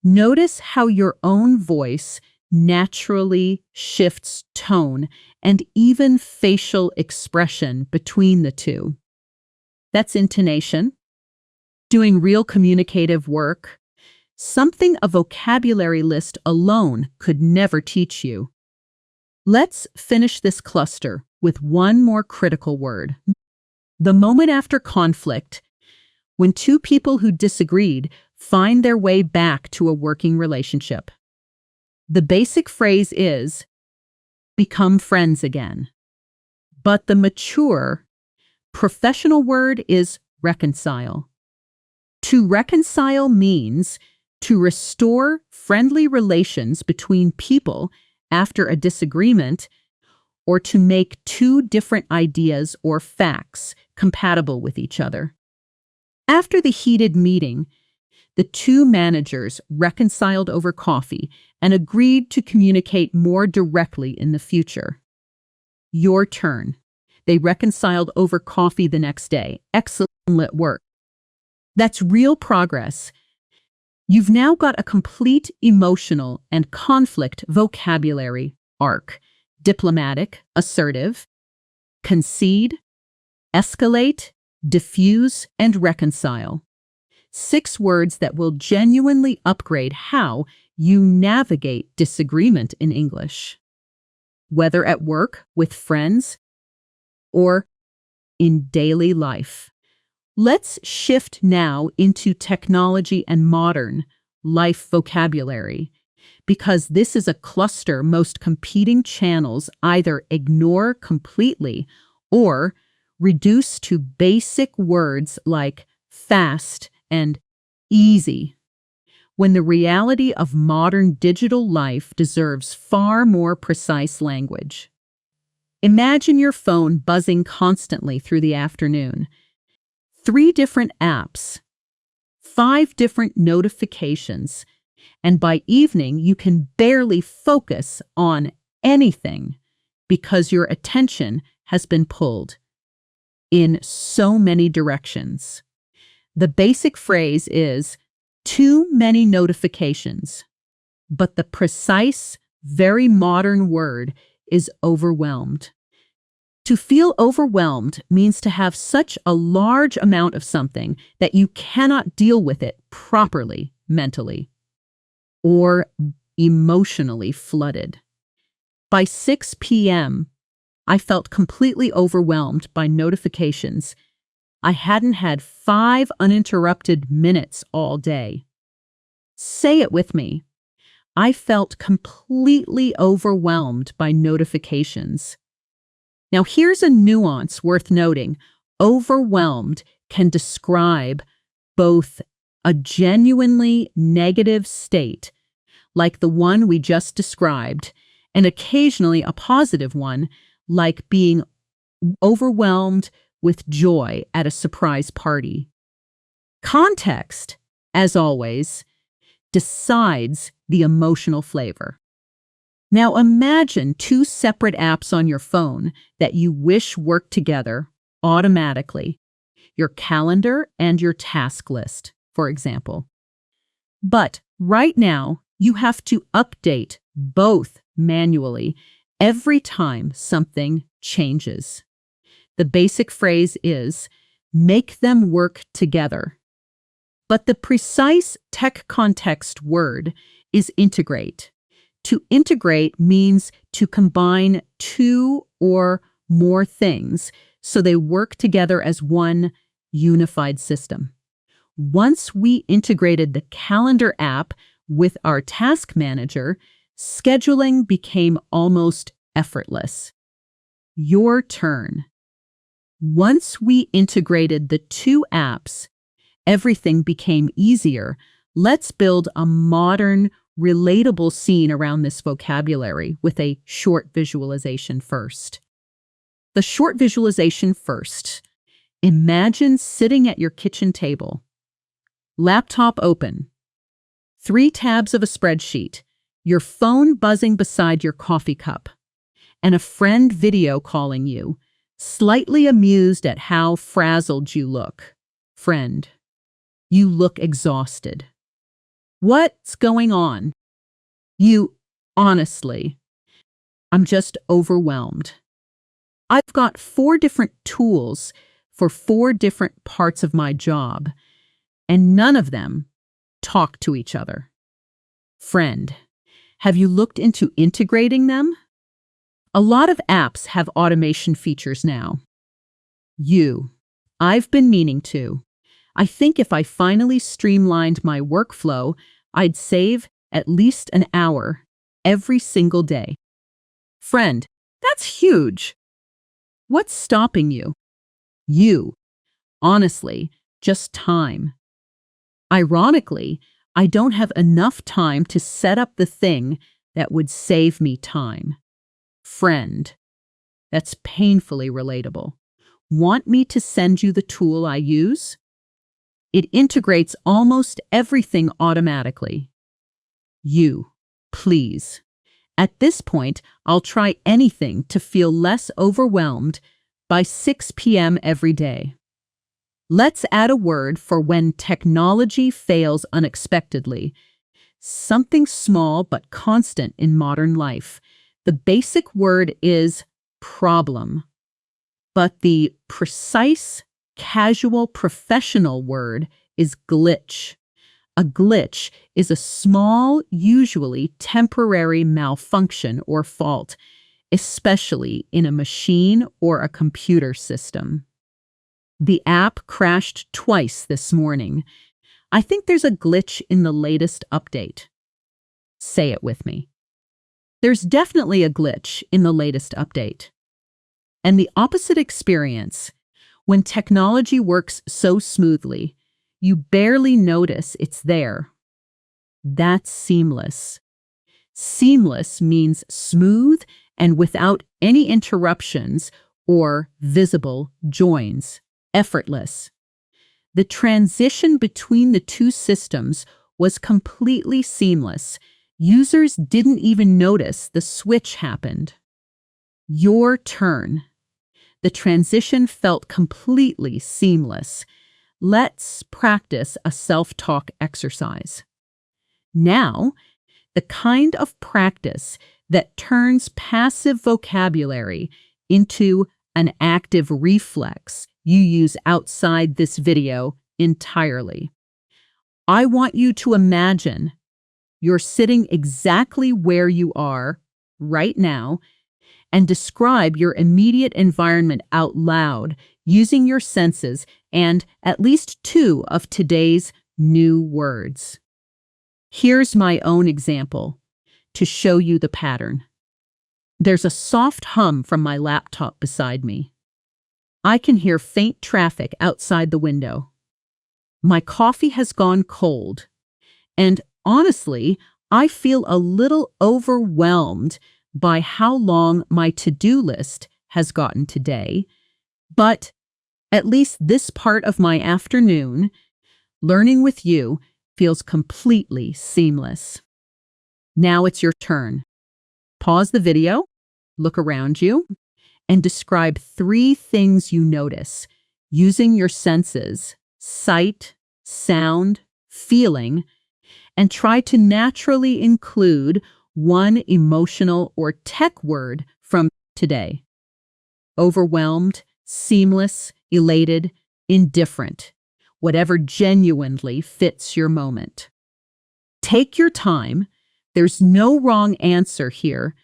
Notice how your own voice naturally shifts tone and even facial expression between the two. That's intonation. Doing real communicative work, something a vocabulary list alone could never teach you. Let's finish this cluster with one more critical word. The moment after conflict, when two people who disagreed find their way back to a working relationship. The basic phrase is, become friends again. But the mature, professional word is reconcile. To reconcile means to restore friendly relations between people after a disagreement, or to make two different ideas or facts compatible with each other. After the heated meeting, the two managers reconciled over coffee and agreed to communicate more directly in the future. Your turn. They reconciled over coffee the next day. Excellent work. That's real progress. You've now got a complete emotional and conflict vocabulary arc. Diplomatic, assertive, concede, escalate, diffuse, and reconcile. 6 words that will genuinely upgrade how you navigate disagreement in English. Whether at work, with friends, or in daily life. Let's shift now into technology and modern life vocabulary, because this is a cluster most competing channels either ignore completely or reduce to basic words like fast and easy, when the reality of modern digital life deserves far more precise language. Imagine your phone buzzing constantly through the afternoon. 3 different apps, 5 different notifications, and by evening you can barely focus on anything because your attention has been pulled in so many directions. The basic phrase is too many notifications, but the precise, very modern word is overwhelmed. To feel overwhelmed means to have such a large amount of something that you cannot deal with it properly mentally or emotionally flooded. By 6 p.m., I felt completely overwhelmed by notifications. I hadn't had 5 uninterrupted minutes all day. Say it with me. I felt completely overwhelmed by notifications. Now, here's a nuance worth noting. Overwhelmed can describe both a genuinely negative state, like the one we just described, and occasionally a positive one, like being overwhelmed with joy at a surprise party. Context, as always, decides the emotional flavor. Now imagine 2 separate apps on your phone that you wish worked together automatically, your calendar and your task list, for example. But right now, you have to update both manually every time something changes. The basic phrase is, make them work together. But the precise tech context word is integrate. To integrate means to combine 2 or more things so they work together as one unified system. Once we integrated the calendar app with our task manager, scheduling became almost effortless. Your turn. Once we integrated the 2 apps, everything became easier, Let's build a modern, relatable scene around this vocabulary with a short visualization first. The short visualization first. Imagine sitting at your kitchen table. Laptop open. 3 tabs of a spreadsheet. Your phone buzzing beside your coffee cup. And a friend video calling you, slightly amused at how frazzled you look. Friend, you look exhausted. What's going on? You, honestly, I'm just overwhelmed. I've got 4 different tools for 4 different parts of my job, and none of them talk to each other. Friend, have you looked into integrating them? A lot of apps have automation features now. I've been meaning to. I think if I finally streamlined my workflow, I'd save at least an hour every single day. Friend, that's huge. What's stopping you? Honestly, just time. Ironically, I don't have enough time to set up the thing that would save me time. Friend, that's painfully relatable. Want me to send you the tool I use? It integrates almost everything automatically. Please. At this point, I'll try anything to feel less overwhelmed by 6 p.m. every day. Let's add a word for when technology fails unexpectedly. Something small but constant in modern life. The basic word is problem. But the precise, casual, professional word is glitch. A glitch is a small, usually temporary malfunction or fault, especially in a machine or a computer system. The app crashed twice this morning. I think there's a glitch in the latest update. Say it with me. There's definitely a glitch in the latest update. And the opposite experience, when technology works so smoothly, you barely notice it's there. That's seamless. Seamless means smooth and without any interruptions or visible joins. Effortless. The transition between the 2 systems was completely seamless. Users didn't even notice the switch happened. Your turn. The transition felt completely seamless. Let's practice a self-talk exercise. Now, the kind of practice that turns passive vocabulary into an active reflex you use outside this video entirely. I want you to imagine you're sitting exactly where you are right now and describe your immediate environment out loud using your senses and at least 2 of today's new words. Here's my own example to show you the pattern. There's a soft hum from my laptop beside me. I can hear faint traffic outside the window. My coffee has gone cold, and honestly, I feel a little overwhelmed by how long my to-do list has gotten today, but at least this part of my afternoon, learning with you, feels completely seamless. Now it's your turn. Pause the video, look around you, and describe 3 things you notice using your senses, sight, sound, feeling, and try to naturally include 1 emotional or tech word from today. Overwhelmed, seamless, elated, indifferent, whatever genuinely fits your moment. Take your time. There's no wrong answer here.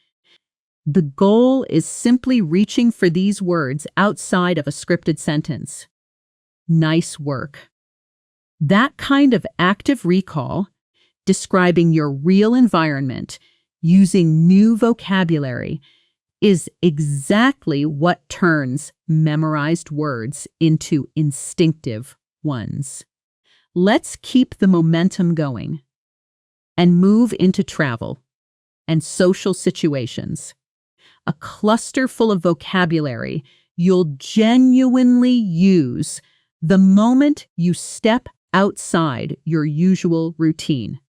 The goal is simply reaching for these words outside of a scripted sentence. Nice work. That kind of active recall, describing your real environment, using new vocabulary, is exactly what turns memorized words into instinctive ones. Let's keep the momentum going and move into travel and social situations. A cluster full of vocabulary you'll genuinely use the moment you step outside your usual routine.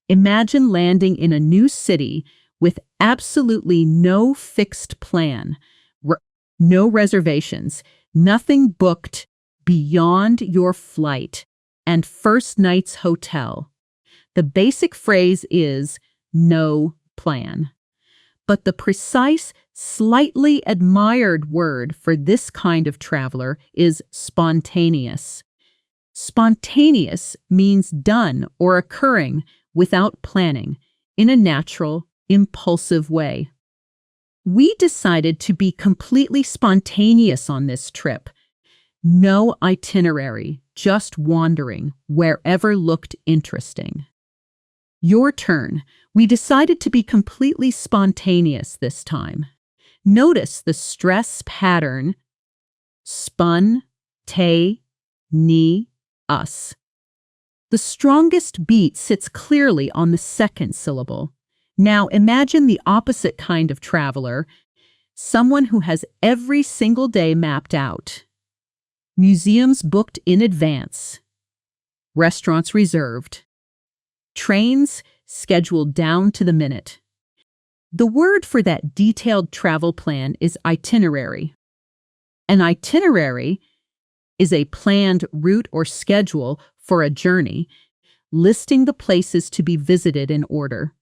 Imagine landing in a new city with absolutely no fixed plan, no reservations, nothing booked beyond your flight and first night's hotel. The basic phrase is no plan. But the precise, slightly admired word for this kind of traveler is spontaneous. Spontaneous means done or occurring without planning, in a natural, impulsive way. We decided to be completely spontaneous on this trip. No itinerary, just wandering wherever looked interesting. Your turn. We decided to be completely spontaneous this time. Notice the stress pattern. Spun, te, ni, us. The strongest beat sits clearly on the second syllable. Now imagine the opposite kind of traveler, someone who has every single day mapped out. Museums booked in advance. Restaurants reserved. Trains scheduled down to the minute. The word for that detailed travel plan is itinerary. An itinerary is a planned route or schedule for a journey, listing the places to be visited in order.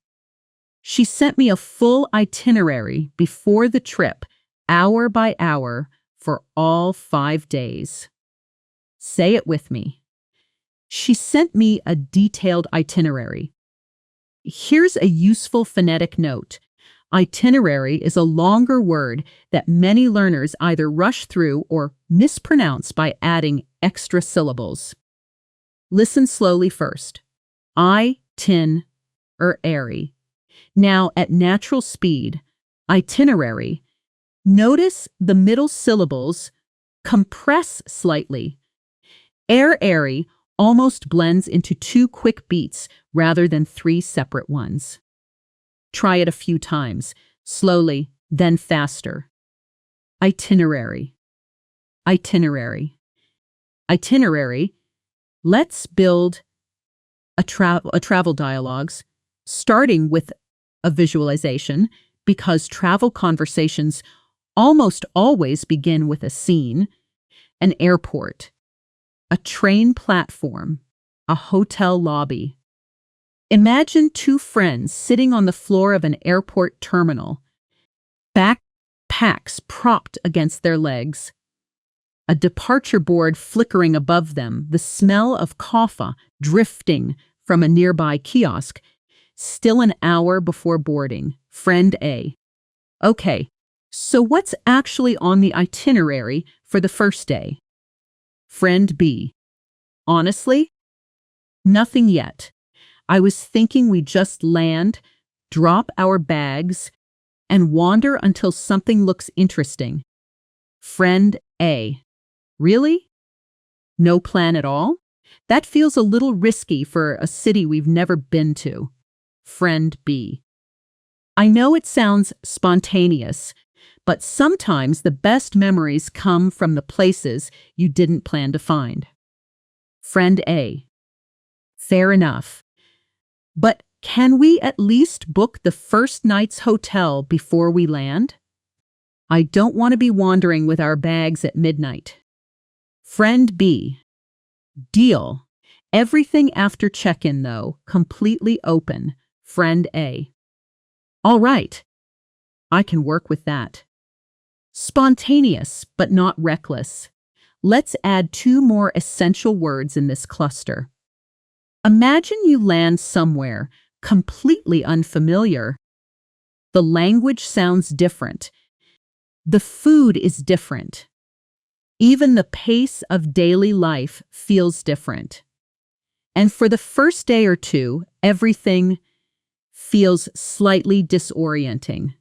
She sent me a full itinerary before the trip, hour by hour, for all 5 days. Say it with me. She sent me a detailed itinerary. Here's a useful phonetic note. Itinerary is a longer word that many learners either rush through or mispronounce by adding extra syllables. Listen slowly first. I-tin-er-ary. Now, at natural speed, itinerary. Notice the middle syllables compress slightly. Er-ary almost blends into 2 quick beats rather than 3 separate ones. Try it a few times, slowly, then faster. Itinerary. Itinerary. Itinerary. Let's build a travel dialogues, starting with a visualization, because travel conversations almost always begin with a scene, an airport, a train platform, a hotel lobby. Imagine 2 friends sitting on the floor of an airport terminal, backpacks propped against their legs, a departure board flickering above them, the smell of coffee drifting from a nearby kiosk, still an hour before boarding. Friend A. Okay, so what's actually on the itinerary for the first day? Friend B. Honestly, nothing yet. I was thinking we just land, drop our bags, and wander until something looks interesting. Friend A. Really? No plan at all? That feels a little risky for a city we've never been to. Friend B. I know it sounds spontaneous, but sometimes the best memories come from the places you didn't plan to find. Friend A. Fair enough. But can we at least book the first night's hotel before we land? I don't want to be wandering with our bags at midnight. Friend B. Deal. Everything after check-in, though, completely open. Friend A. All right. I can work with that. Spontaneous, but not reckless. Let's add 2 more essential words in this cluster. Imagine you land somewhere completely unfamiliar. The language sounds different. The food is different. Even the pace of daily life feels different. And for the first day or 2, everything feels slightly disorienting.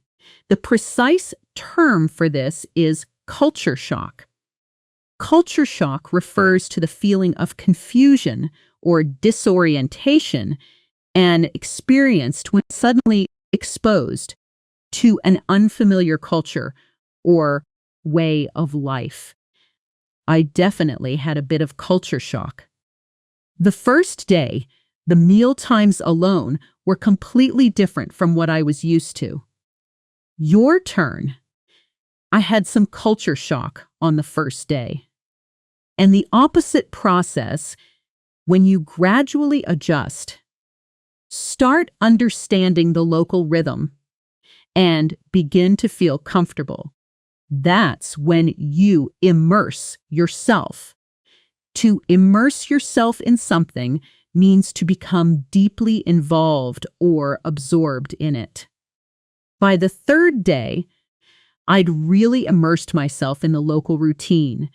The precise term for this is culture shock. Culture shock refers to the feeling of confusion or disorientation and experienced when suddenly exposed to an unfamiliar culture or way of life. I definitely had a bit of culture shock. The first day, the meal times alone were completely different from what I was used to. Your turn. I had some culture shock on the first day. And the opposite process, when you gradually adjust, start understanding the local rhythm and begin to feel comfortable. That's when you immerse yourself. To immerse yourself in something means to become deeply involved or absorbed in it. By the third day, I'd really immersed myself in the local routine,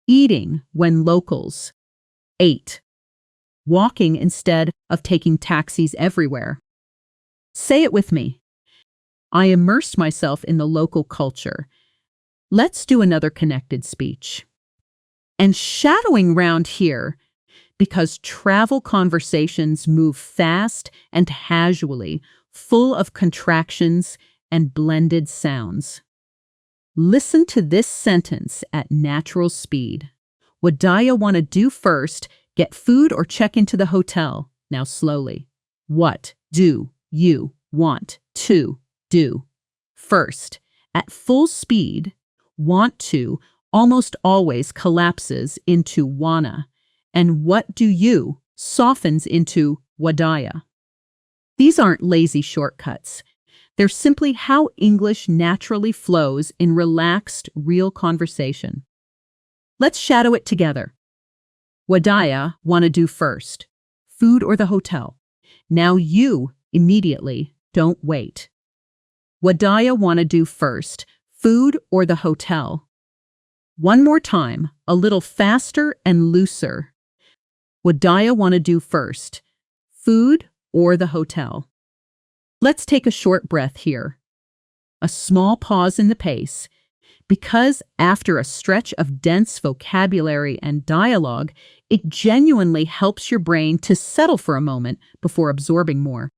eating when locals ate, walking instead of taking taxis everywhere. Say it with me. I immersed myself in the local culture. Let's do another connected speech. And shadowing round here, because travel conversations move fast and casually, full of contractions and blended sounds. Listen to this sentence at natural speed. What do you want to do first? Get food or check into the hotel? Now slowly. What do you want to do first? At full speed, want to almost always collapses into wanna, and what do you softens into wadaya. These aren't lazy shortcuts. They're simply how English naturally flows in relaxed, real conversation. Let's shadow it together. Wadaya want to do first? Food or the hotel? Now you immediately don't wait. Wadaya want to do first? Food or the hotel? One more time, a little faster and looser. Wadaya want to do first? Food or the hotel? Let's take a short breath here. A small pause in the pace, because after a stretch of dense vocabulary and dialogue, it genuinely helps your brain to settle for a moment before absorbing more.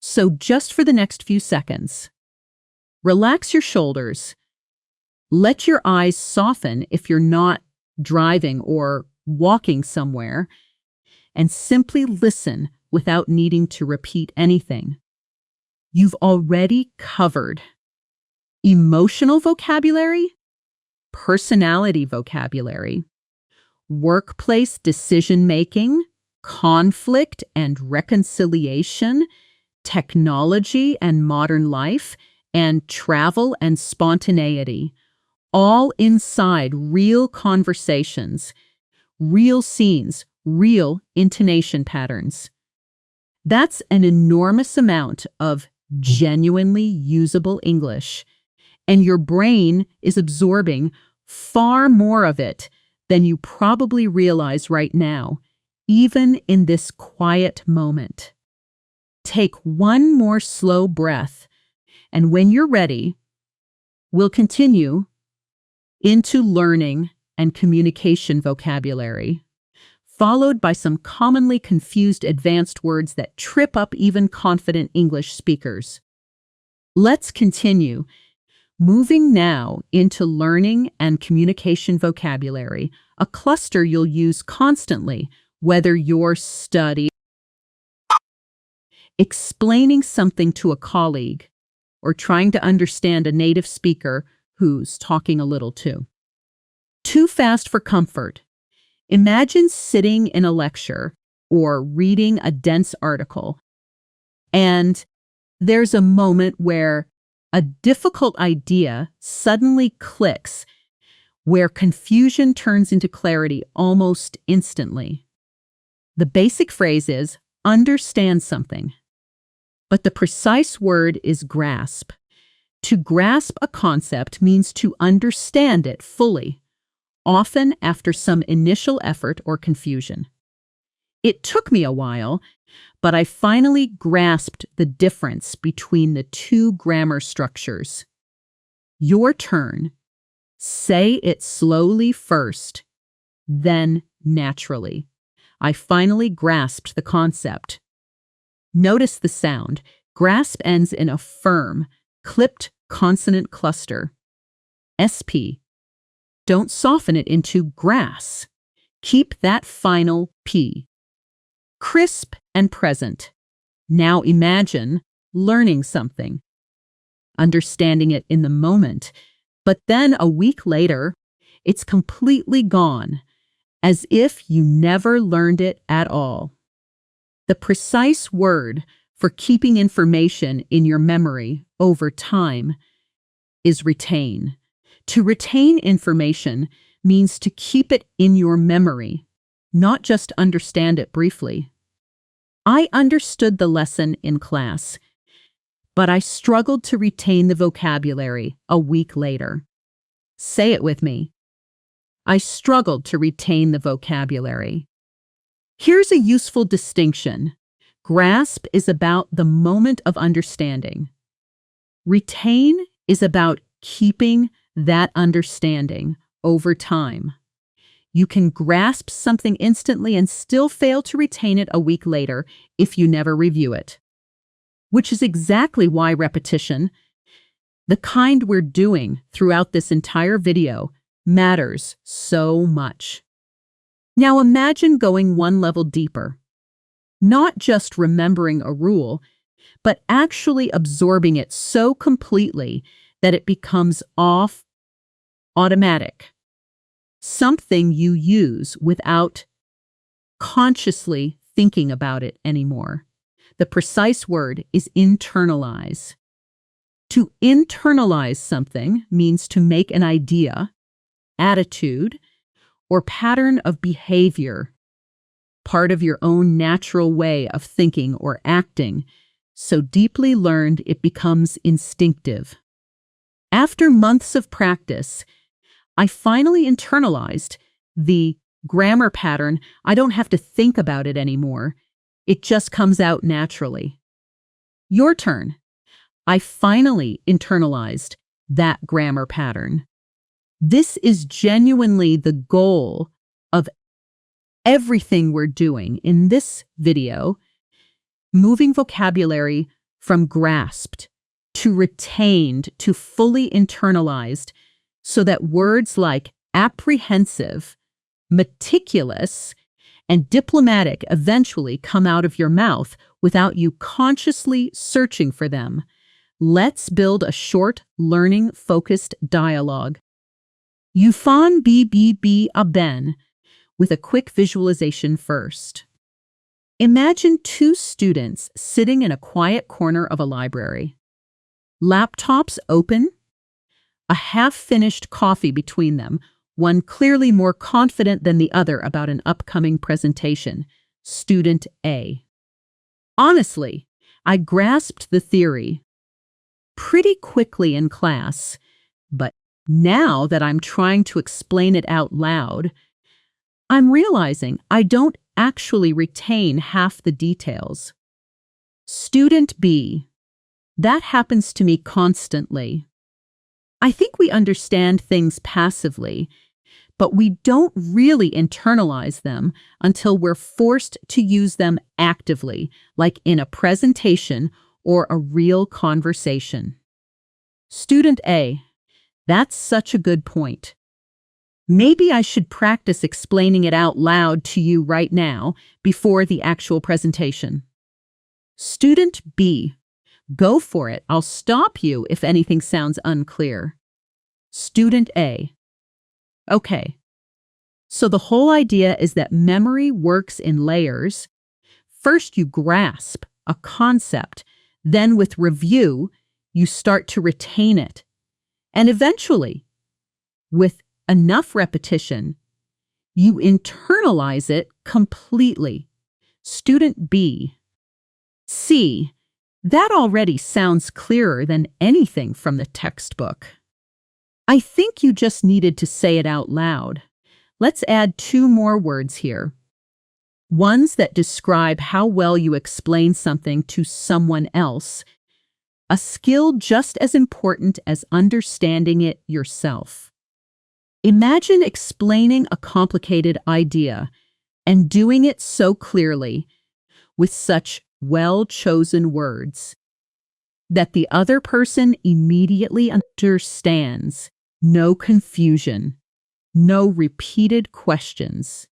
So just for the next few seconds, relax your shoulders. Let your eyes soften if you're not driving or walking somewhere, and simply listen without needing to repeat anything. You've already covered emotional vocabulary, personality vocabulary, workplace decision-making, conflict and reconciliation, technology and modern life, and travel and spontaneity, all inside real conversations, real scenes, real intonation patterns. That's an enormous amount of genuinely usable English, and your brain is absorbing far more of it than you probably realize right now, even in this quiet moment. Take one more slow breath, and when you're ready, we'll continue into learning and communication vocabulary, followed by some commonly confused advanced words that trip up even confident English speakers. Let's continue, moving now into learning and communication vocabulary, a cluster you'll use constantly, whether you're studying, explaining something to a colleague, or trying to understand a native speaker who's talking a little too. Too fast for comfort. Imagine sitting in a lecture or reading a dense article, and there's a moment where a difficult idea suddenly clicks, where confusion turns into clarity almost instantly. The basic phrase is understand something, but the precise word is grasp. To grasp a concept means to understand it fully, often after some initial effort or confusion. It took me a while, but I finally grasped the difference between the two grammar structures. Your turn. Say it slowly first, then naturally. I finally grasped the concept. Notice the sound. Grasp ends in a firm, clipped consonant cluster. SP. Don't soften it into grass. Keep that final P. Crisp and present. Now imagine learning something, understanding it in the moment, but then a week later, it's completely gone, as if you never learned it at all. The precise word for keeping information in your memory over time is retain. To retain information means to keep it in your memory, not just understand it briefly. I understood the lesson in class, but I struggled to retain the vocabulary a week later. Say it with me. I struggled to retain the vocabulary. Here's a useful distinction. Grasp is about the moment of understanding. Retain is about keeping that understanding over time. You can grasp something instantly and still fail to retain it a week later if you never review it. Which is exactly why repetition, the kind we're doing throughout this entire video, matters so much. Now imagine going one level deeper. Not just remembering a rule, but actually absorbing it so completely that it becomes automatic. Something you use without consciously thinking about it anymore. The precise word is internalize. To internalize something means to make an idea, attitude, or pattern of behavior part of your own natural way of thinking or acting, so deeply learned it becomes instinctive. After months of practice, I finally internalized the grammar pattern. I don't have to think about it anymore. It just comes out naturally. Your turn. I finally internalized that grammar pattern. This is genuinely the goal of everything we're doing in this video, moving vocabulary from grasped to retained to fully internalized, so that words like apprehensive, meticulous, and diplomatic eventually come out of your mouth without you consciously searching for them. Let's build a short, learning-focused dialogue. Yufan BBB Aben, with a quick visualization first. Imagine two students sitting in a quiet corner of a library. Laptops open, a half-finished coffee between them, one clearly more confident than the other about an upcoming presentation. Student A. Honestly, I grasped the theory pretty quickly in class, but now that I'm trying to explain it out loud, I'm realizing I don't actually retain half the details. Student B. That happens to me constantly. I think we understand things passively, but we don't really internalize them until we're forced to use them actively, like in a presentation or a real conversation. Student A. That's such a good point. Maybe I should practice explaining it out loud to you right now before the actual presentation. Student B. Go for it. I'll stop you if anything sounds unclear. Student A. Okay. So the whole idea is that memory works in layers. First, you grasp a concept. Then with review, you start to retain it. And eventually, with enough repetition, you internalize it completely. Student B. C. That already sounds clearer than anything from the textbook. I think you just needed to say it out loud. Let's add 2 more words here. Ones that describe how well you explain something to someone else, a skill just as important as understanding it yourself. Imagine explaining a complicated idea and doing it so clearly with such well-chosen words that the other person immediately understands. No confusion, no repeated questions.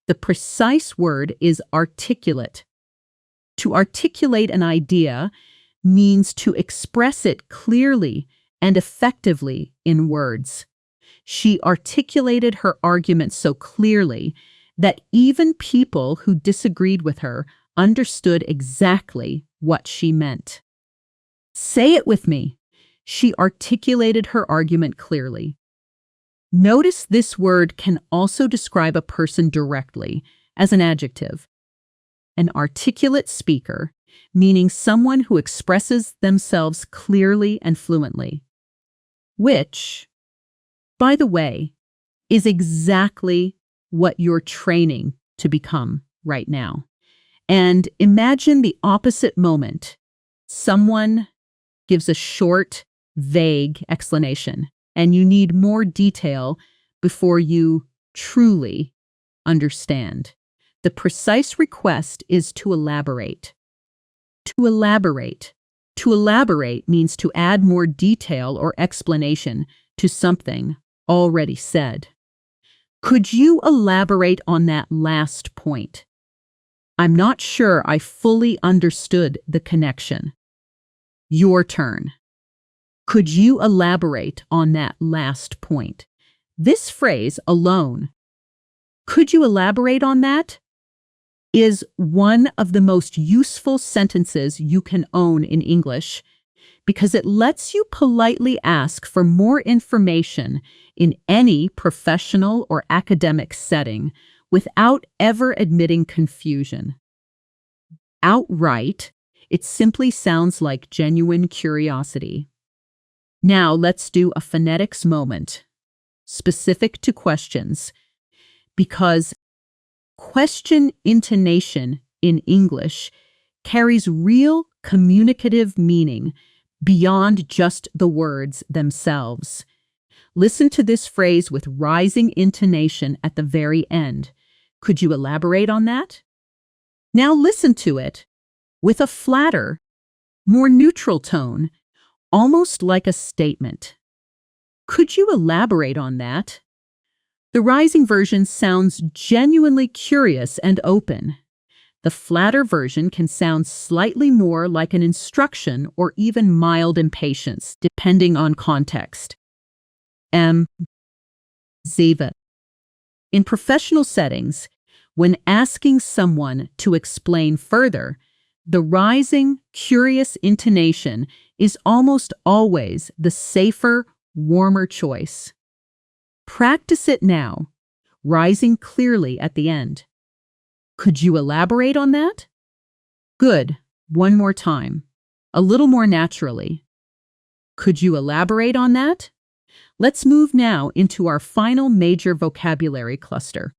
The precise word is articulate. To articulate an idea means to express it clearly and effectively in words. She articulated her argument so clearly that even people who disagreed with her understood exactly what she meant. Say it with me. She articulated her argument clearly. Notice this word can also describe a person directly as an adjective. An articulate speaker, meaning someone who expresses themselves clearly and fluently, which, by the way, is exactly what you're training to become right now. And imagine the opposite moment. Someone gives a short, vague explanation, and you need more detail before you truly understand. The precise request is to elaborate. To elaborate. To elaborate means to add more detail or explanation to something already said. Could you elaborate on that last point? I'm not sure I fully understood the connection. Your turn. Could you elaborate on that last point? This phrase alone, could you elaborate on that, is one of the most useful sentences you can own in English because it lets you politely ask for more information in any professional or academic setting without ever admitting confusion. Outright, it simply sounds like genuine curiosity. Now let's do a phonetics moment, specific to questions, because question intonation in English carries real communicative meaning beyond just the words themselves. Listen to this phrase with rising intonation at the very end. Could you elaborate on that? Now listen to it with a flatter, more neutral tone, almost like a statement. Could you elaborate on that? The rising version sounds genuinely curious and open. The flatter version can sound slightly more like an instruction or even mild impatience, depending on context. Ziva. In professional settings, when asking someone to explain further, the rising, curious intonation is almost always the safer, warmer choice. Practice it now, rising clearly at the end. Could you elaborate on that? Good. One more time. A little more naturally. Could you elaborate on that? Let's move now into our final major vocabulary cluster.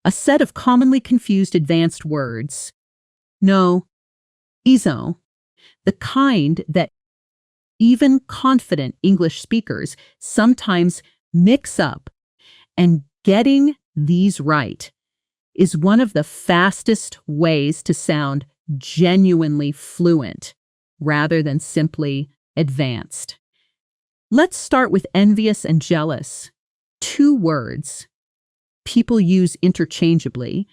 A set of commonly confused advanced words. No, iso, the kind that even confident English speakers sometimes mix up, and getting these right is one of the fastest ways to sound genuinely fluent rather than simply advanced. Let's start with envious and jealous. Two words people use interchangeably,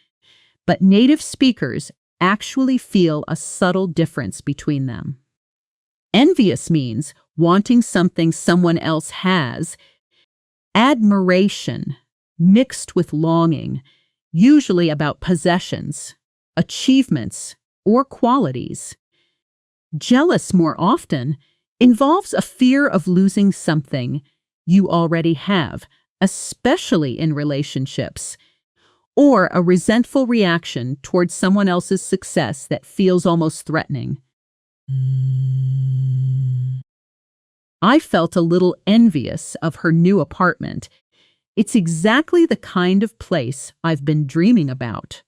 but native speakers actually feel a subtle difference between them. Envious means wanting something someone else has, admiration mixed with longing, usually about possessions, achievements, or qualities. Jealous, more often, involves a fear of losing something you already have, especially in relationships, or a resentful reaction towards someone else's success that feels almost threatening. I felt a little envious of her new apartment. It's exactly the kind of place I've been dreaming about.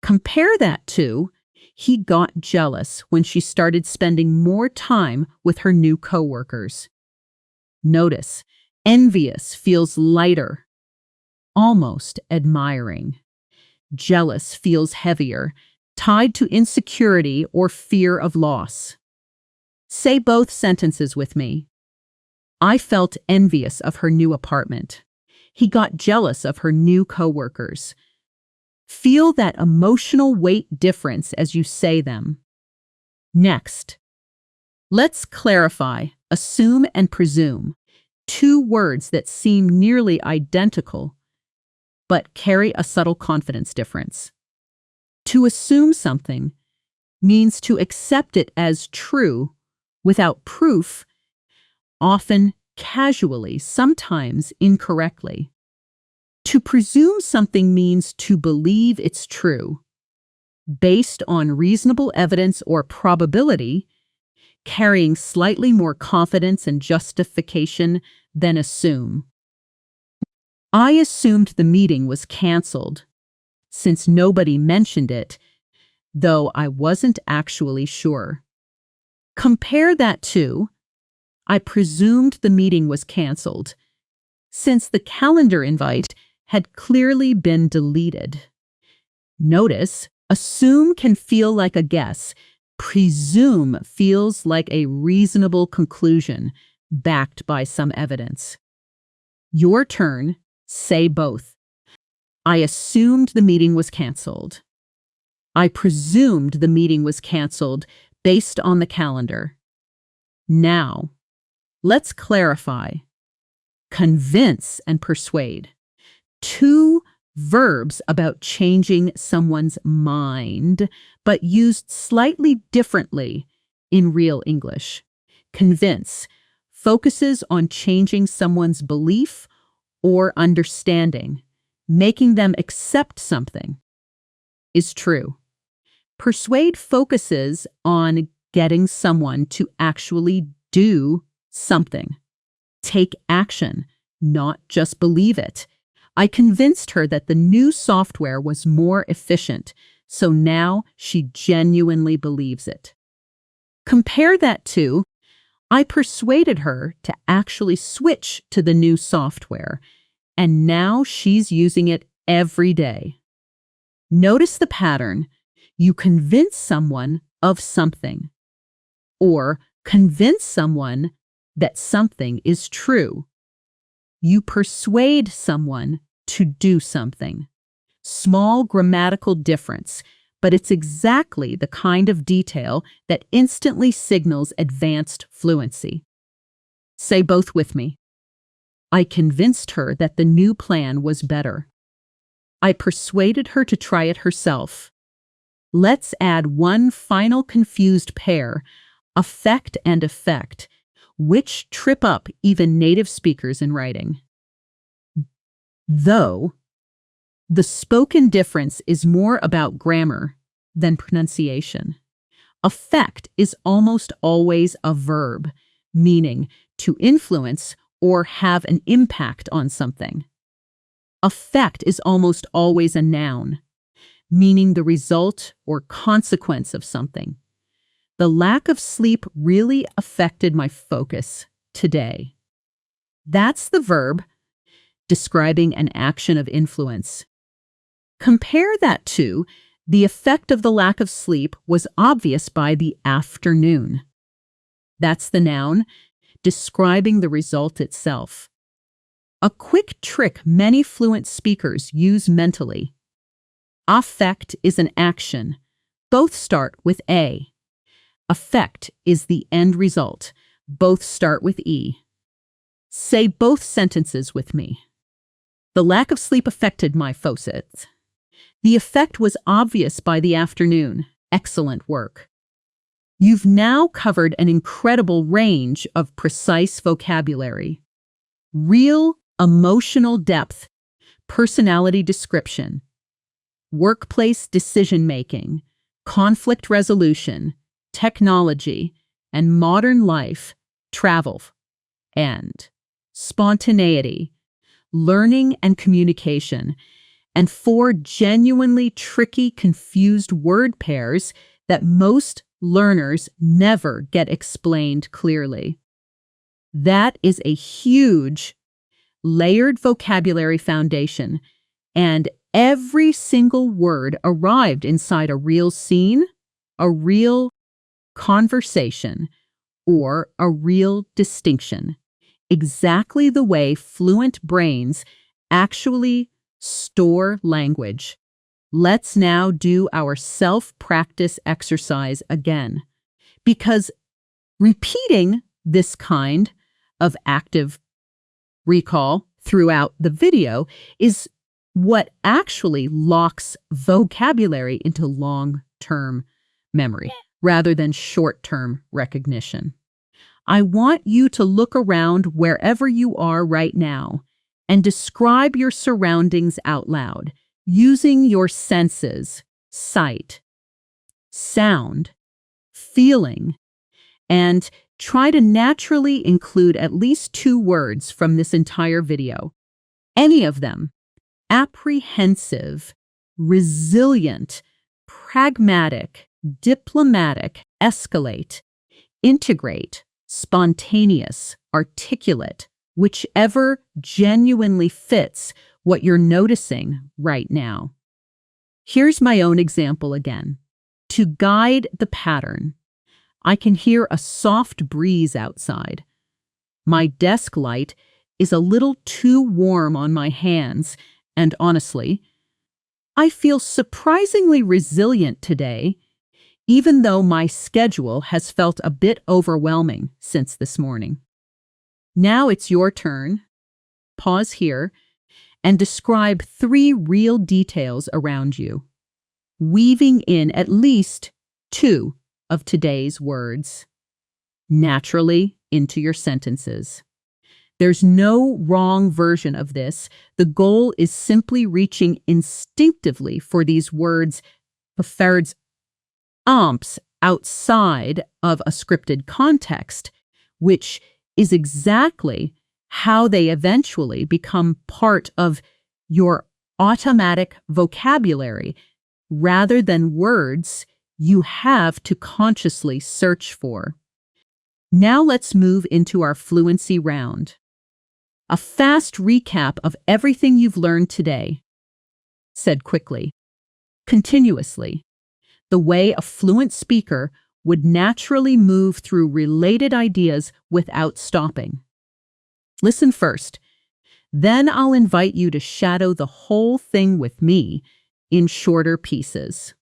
Compare that to, he got jealous when she started spending more time with her new coworkers. Notice, Envious feels lighter, almost admiring. Jealous feels heavier, tied to insecurity or fear of loss. Say both sentences with me. I felt envious of her new apartment. He got jealous of her new coworkers. Feel that emotional weight difference as you say them. Next, let's clarify assume and presume, two words that seem nearly identical but carry a subtle confidence difference. To assume something means to accept it as true without proof, often casually, sometimes incorrectly. To presume something means to believe it's true, based on reasonable evidence or probability, carrying slightly more confidence and justification than assume. I assumed the meeting was canceled, since nobody mentioned it, though I wasn't actually sure. Compare that to, I presumed the meeting was canceled, since the calendar invite had clearly been deleted. Notice, assume can feel like a guess. Presume feels like a reasonable conclusion, backed by some evidence. Your turn, say both. I assumed the meeting was canceled. I presumed the meeting was canceled based on the calendar. Now, let's clarify. Convince and persuade. Two verbs about changing someone's mind, but used slightly differently in real English. Convince focuses on changing someone's belief or understanding, making them accept something is true. Persuade focuses on getting someone to actually do something. Take action, not just believe it. I convinced her that the new software was more efficient, so now she genuinely believes it. Compare that to, I persuaded her to actually switch to the new software, and now she's using it every day. Notice the pattern. You convince someone of something, or convince someone that something is true. You persuade someone to do something. Small grammatical difference, but it's exactly the kind of detail that instantly signals advanced fluency. Say both with me. I convinced her that the new plan was better. I persuaded her to try it herself. Let's add one final confused pair, affect and effect, which trip up even native speakers in writing. Though, the spoken difference is more about grammar than pronunciation. Affect is almost always a verb, meaning to influence or have an impact on something. Affect is almost always a noun, meaning the result or consequence of something. The lack of sleep really affected my focus today. That's the verb describing an action of influence. Compare that to the effect of the lack of sleep was obvious by the afternoon. That's the noun describing the result itself. A quick trick many fluent speakers use mentally. Affect is an action. Both start with A. Effect is the end result. Both start with E. Say both sentences with me. The lack of sleep affected my focus. The effect was obvious by the afternoon. Excellent work. You've now covered an incredible range of precise vocabulary. Real emotional depth, personality description, workplace decision-making, conflict resolution, technology, and modern life, travel, and spontaneity, learning and communication, and 4 genuinely tricky, confused word pairs that most learners never get explained clearly. That is a huge layered vocabulary foundation, and every single word arrived inside a real scene, a real conversation, or a real distinction, exactly the way fluent brains actually store language. Let's now do our self-practice exercise again, because repeating this kind of active recall throughout the video is what actually locks vocabulary into long-term memory rather than short-term recognition. I want you to look around wherever you are right now and describe your surroundings out loud using your senses, sight, sound, feeling, and try to naturally include at least 2 words from this entire video. Any of them: apprehensive, resilient, pragmatic, diplomatic, escalate, integrate, spontaneous, articulate, whichever genuinely fits what you're noticing right now. Here's my own example again. To guide the pattern, I can hear a soft breeze outside. My desk light is a little too warm on my hands, and honestly, I feel surprisingly resilient today, even though my schedule has felt a bit overwhelming since this morning. Now it's your turn. Pause here and describe 3 real details around you, weaving in at least 2 of today's words naturally into your sentences. There's no wrong version of this. The goal is simply reaching instinctively for these words, preferred amps, outside of a scripted context, which is exactly how they eventually become part of your automatic vocabulary rather than words you have to consciously search for. Now let's move into our fluency round. A fast recap of everything you've learned today. Said quickly, continuously, the way a fluent speaker would naturally move through related ideas without stopping. Listen first. Then I'll invite you to shadow the whole thing with me in shorter pieces.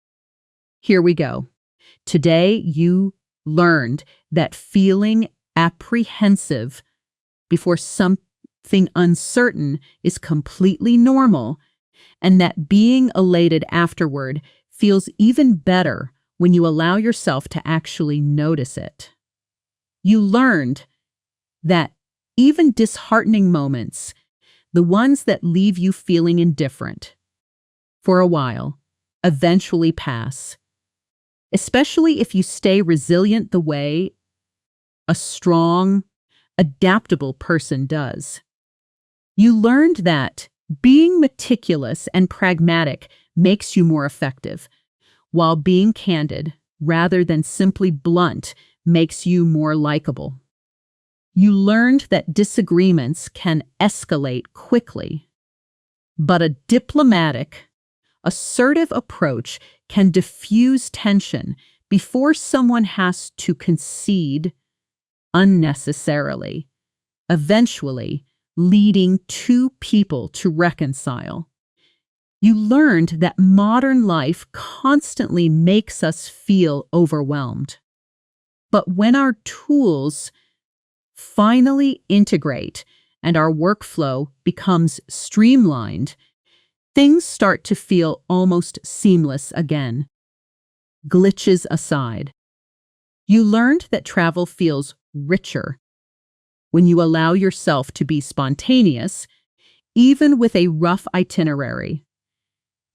Here we go. Today you learned that feeling apprehensive before something uncertain is completely normal, and that being elated afterward feels even better when you allow yourself to actually notice it. You learned that even disheartening moments, the ones that leave you feeling indifferent for a while, eventually pass, especially if you stay resilient the way a strong, adaptable person does. You learned that being meticulous and pragmatic makes you more effective, while being candid, rather than simply blunt, makes you more likable. You learned that disagreements can escalate quickly, but a diplomatic, assertive approach can diffuse tension before someone has to concede unnecessarily, eventually leading 2 people to reconcile. You learned that modern life constantly makes us feel overwhelmed. But when our tools finally integrate and our workflow becomes streamlined, things start to feel almost seamless again. Glitches aside, you learned that travel feels richer when you allow yourself to be spontaneous, even with a rough itinerary,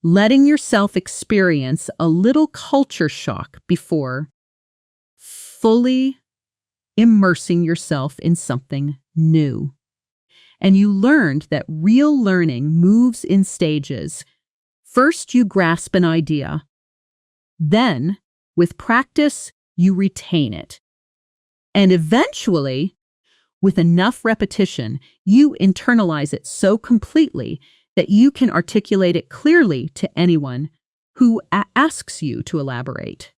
letting yourself experience a little culture shock before fully immersing yourself in something new. And you learned that real learning moves in stages. First, you grasp an idea. Then, with practice, you retain it. And eventually, With enough repetition, you internalize it so completely that you can articulate it clearly to anyone who asks you to elaborate.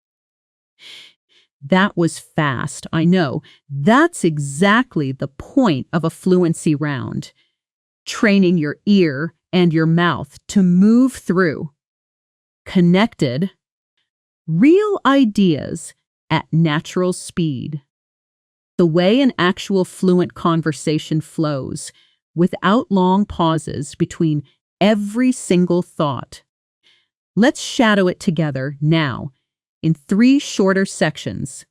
That was fast, I know. That's exactly the point of a fluency round. Training your ear and your mouth to move through connected, real ideas at natural speed. The way an actual fluent conversation flows, without long pauses between every single thought. Let's shadow it together now in 3 shorter sections.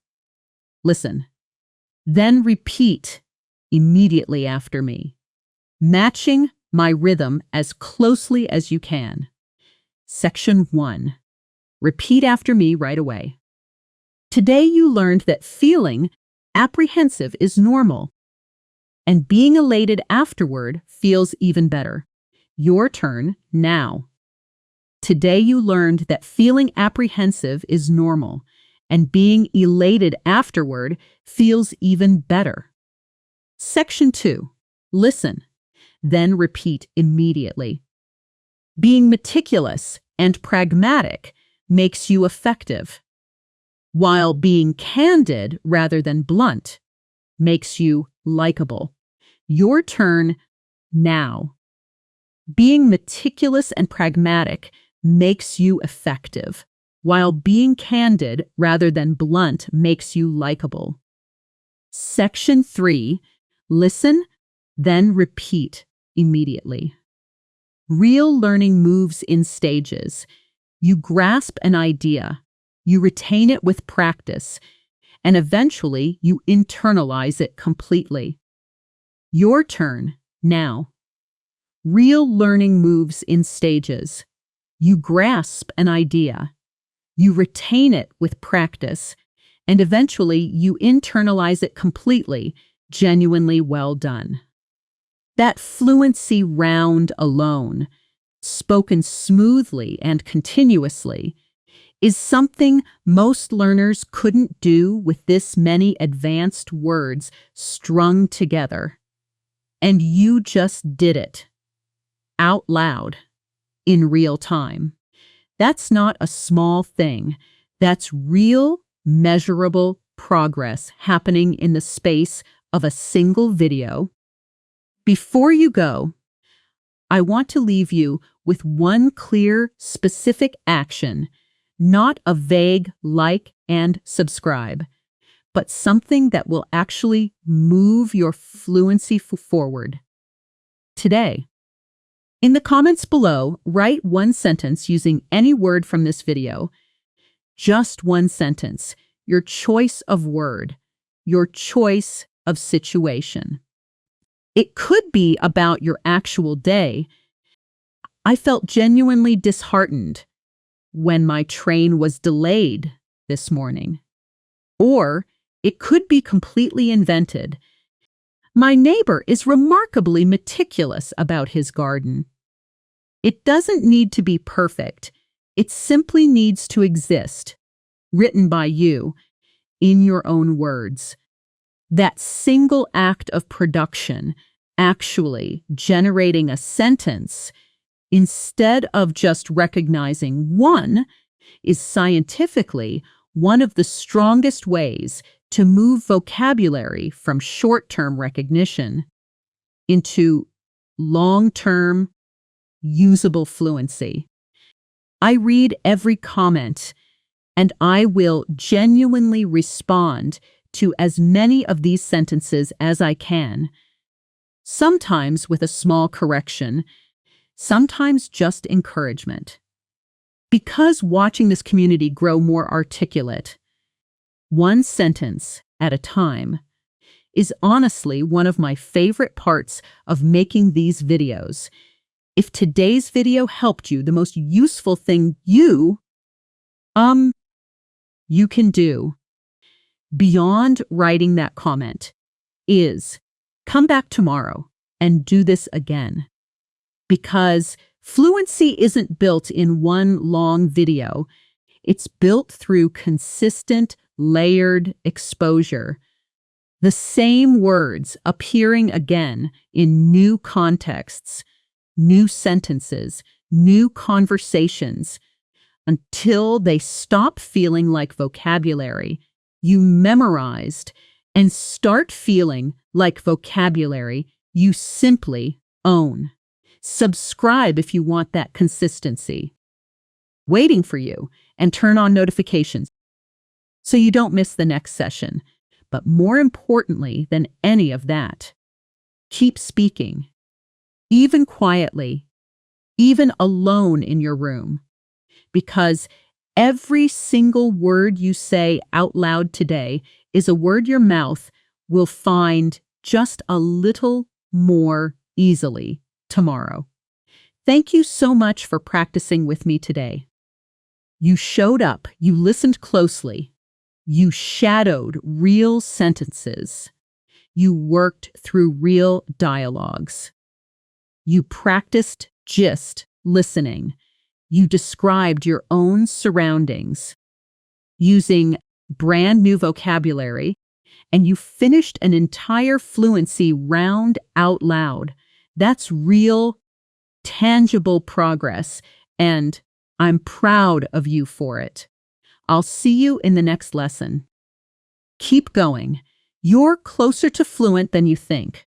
Listen, then repeat immediately after me, matching my rhythm as closely as you can. Section 1. Repeat after me right away. Today you learned that feeling apprehensive is normal, and being elated afterward feels even better. Your turn now. Today you learned that feeling apprehensive is normal, and being elated afterward feels even better. Section 2. Listen, then repeat immediately. Being meticulous and pragmatic makes you effective, while being candid rather than blunt makes you likable. Your turn now. Being meticulous and pragmatic makes you effective, while being candid rather than blunt makes you likable. Section 3. Listen, then repeat immediately. Real learning moves in stages. You grasp an idea, you retain it with practice, and eventually you internalize it completely. Your turn now. Real learning moves in stages. You grasp an idea, you retain it with practice, and eventually you internalize it completely. Genuinely well done. That fluency round alone, spoken smoothly and continuously, is something most learners couldn't do with this many advanced words strung together. And you just did it. Out loud. In real time. That's not a small thing. That's real, measurable progress happening in the space of a single video. Before you go, I want to leave you with one clear, specific action, not a vague like and subscribe, but something that will actually move your fluency forward. Today, in the comments below, write one sentence using any word from this video. Just one sentence, your choice of word, your choice of situation. It could be about your actual day. I felt genuinely disheartened when my train was delayed this morning. Or it could be completely invented. My neighbor is remarkably meticulous about his garden. It doesn't need to be perfect. It simply needs to exist, written by you, in your own words. That single act of production, actually generating a sentence, instead of just recognizing one, is scientifically one of the strongest ways to move vocabulary from short-term recognition into long-term, usable fluency. I read every comment, and I will genuinely respond to as many of these sentences as I can, sometimes with a small correction, sometimes just encouragement. Because watching this community grow more articulate, one sentence at a time, is honestly one of my favorite parts of making these videos. If today's video helped you, the most useful thing you can do beyond writing that comment is come back tomorrow and do this again. Because fluency isn't built in one long video. It's built through consistent, layered exposure. The same words appearing again in new contexts, new sentences, new conversations, until they stop feeling like vocabulary you memorized and start feeling like vocabulary you simply own. Subscribe if you want that consistency. Waiting for you, and turn on notifications so you don't miss the next session. But more importantly than any of that, keep speaking, even quietly, even alone in your room, because every single word you say out loud today is a word your mouth will find just a little more easily tomorrow. Thank you so much for practicing with me today. You showed up, you listened closely, you shadowed real sentences, you worked through real dialogues, you practiced just listening, you described your own surroundings using brand new vocabulary, and you finished an entire fluency round out loud. That's real, tangible progress, and I'm proud of you for it. I'll see you in the next lesson. Keep going. You're closer to fluent than you think.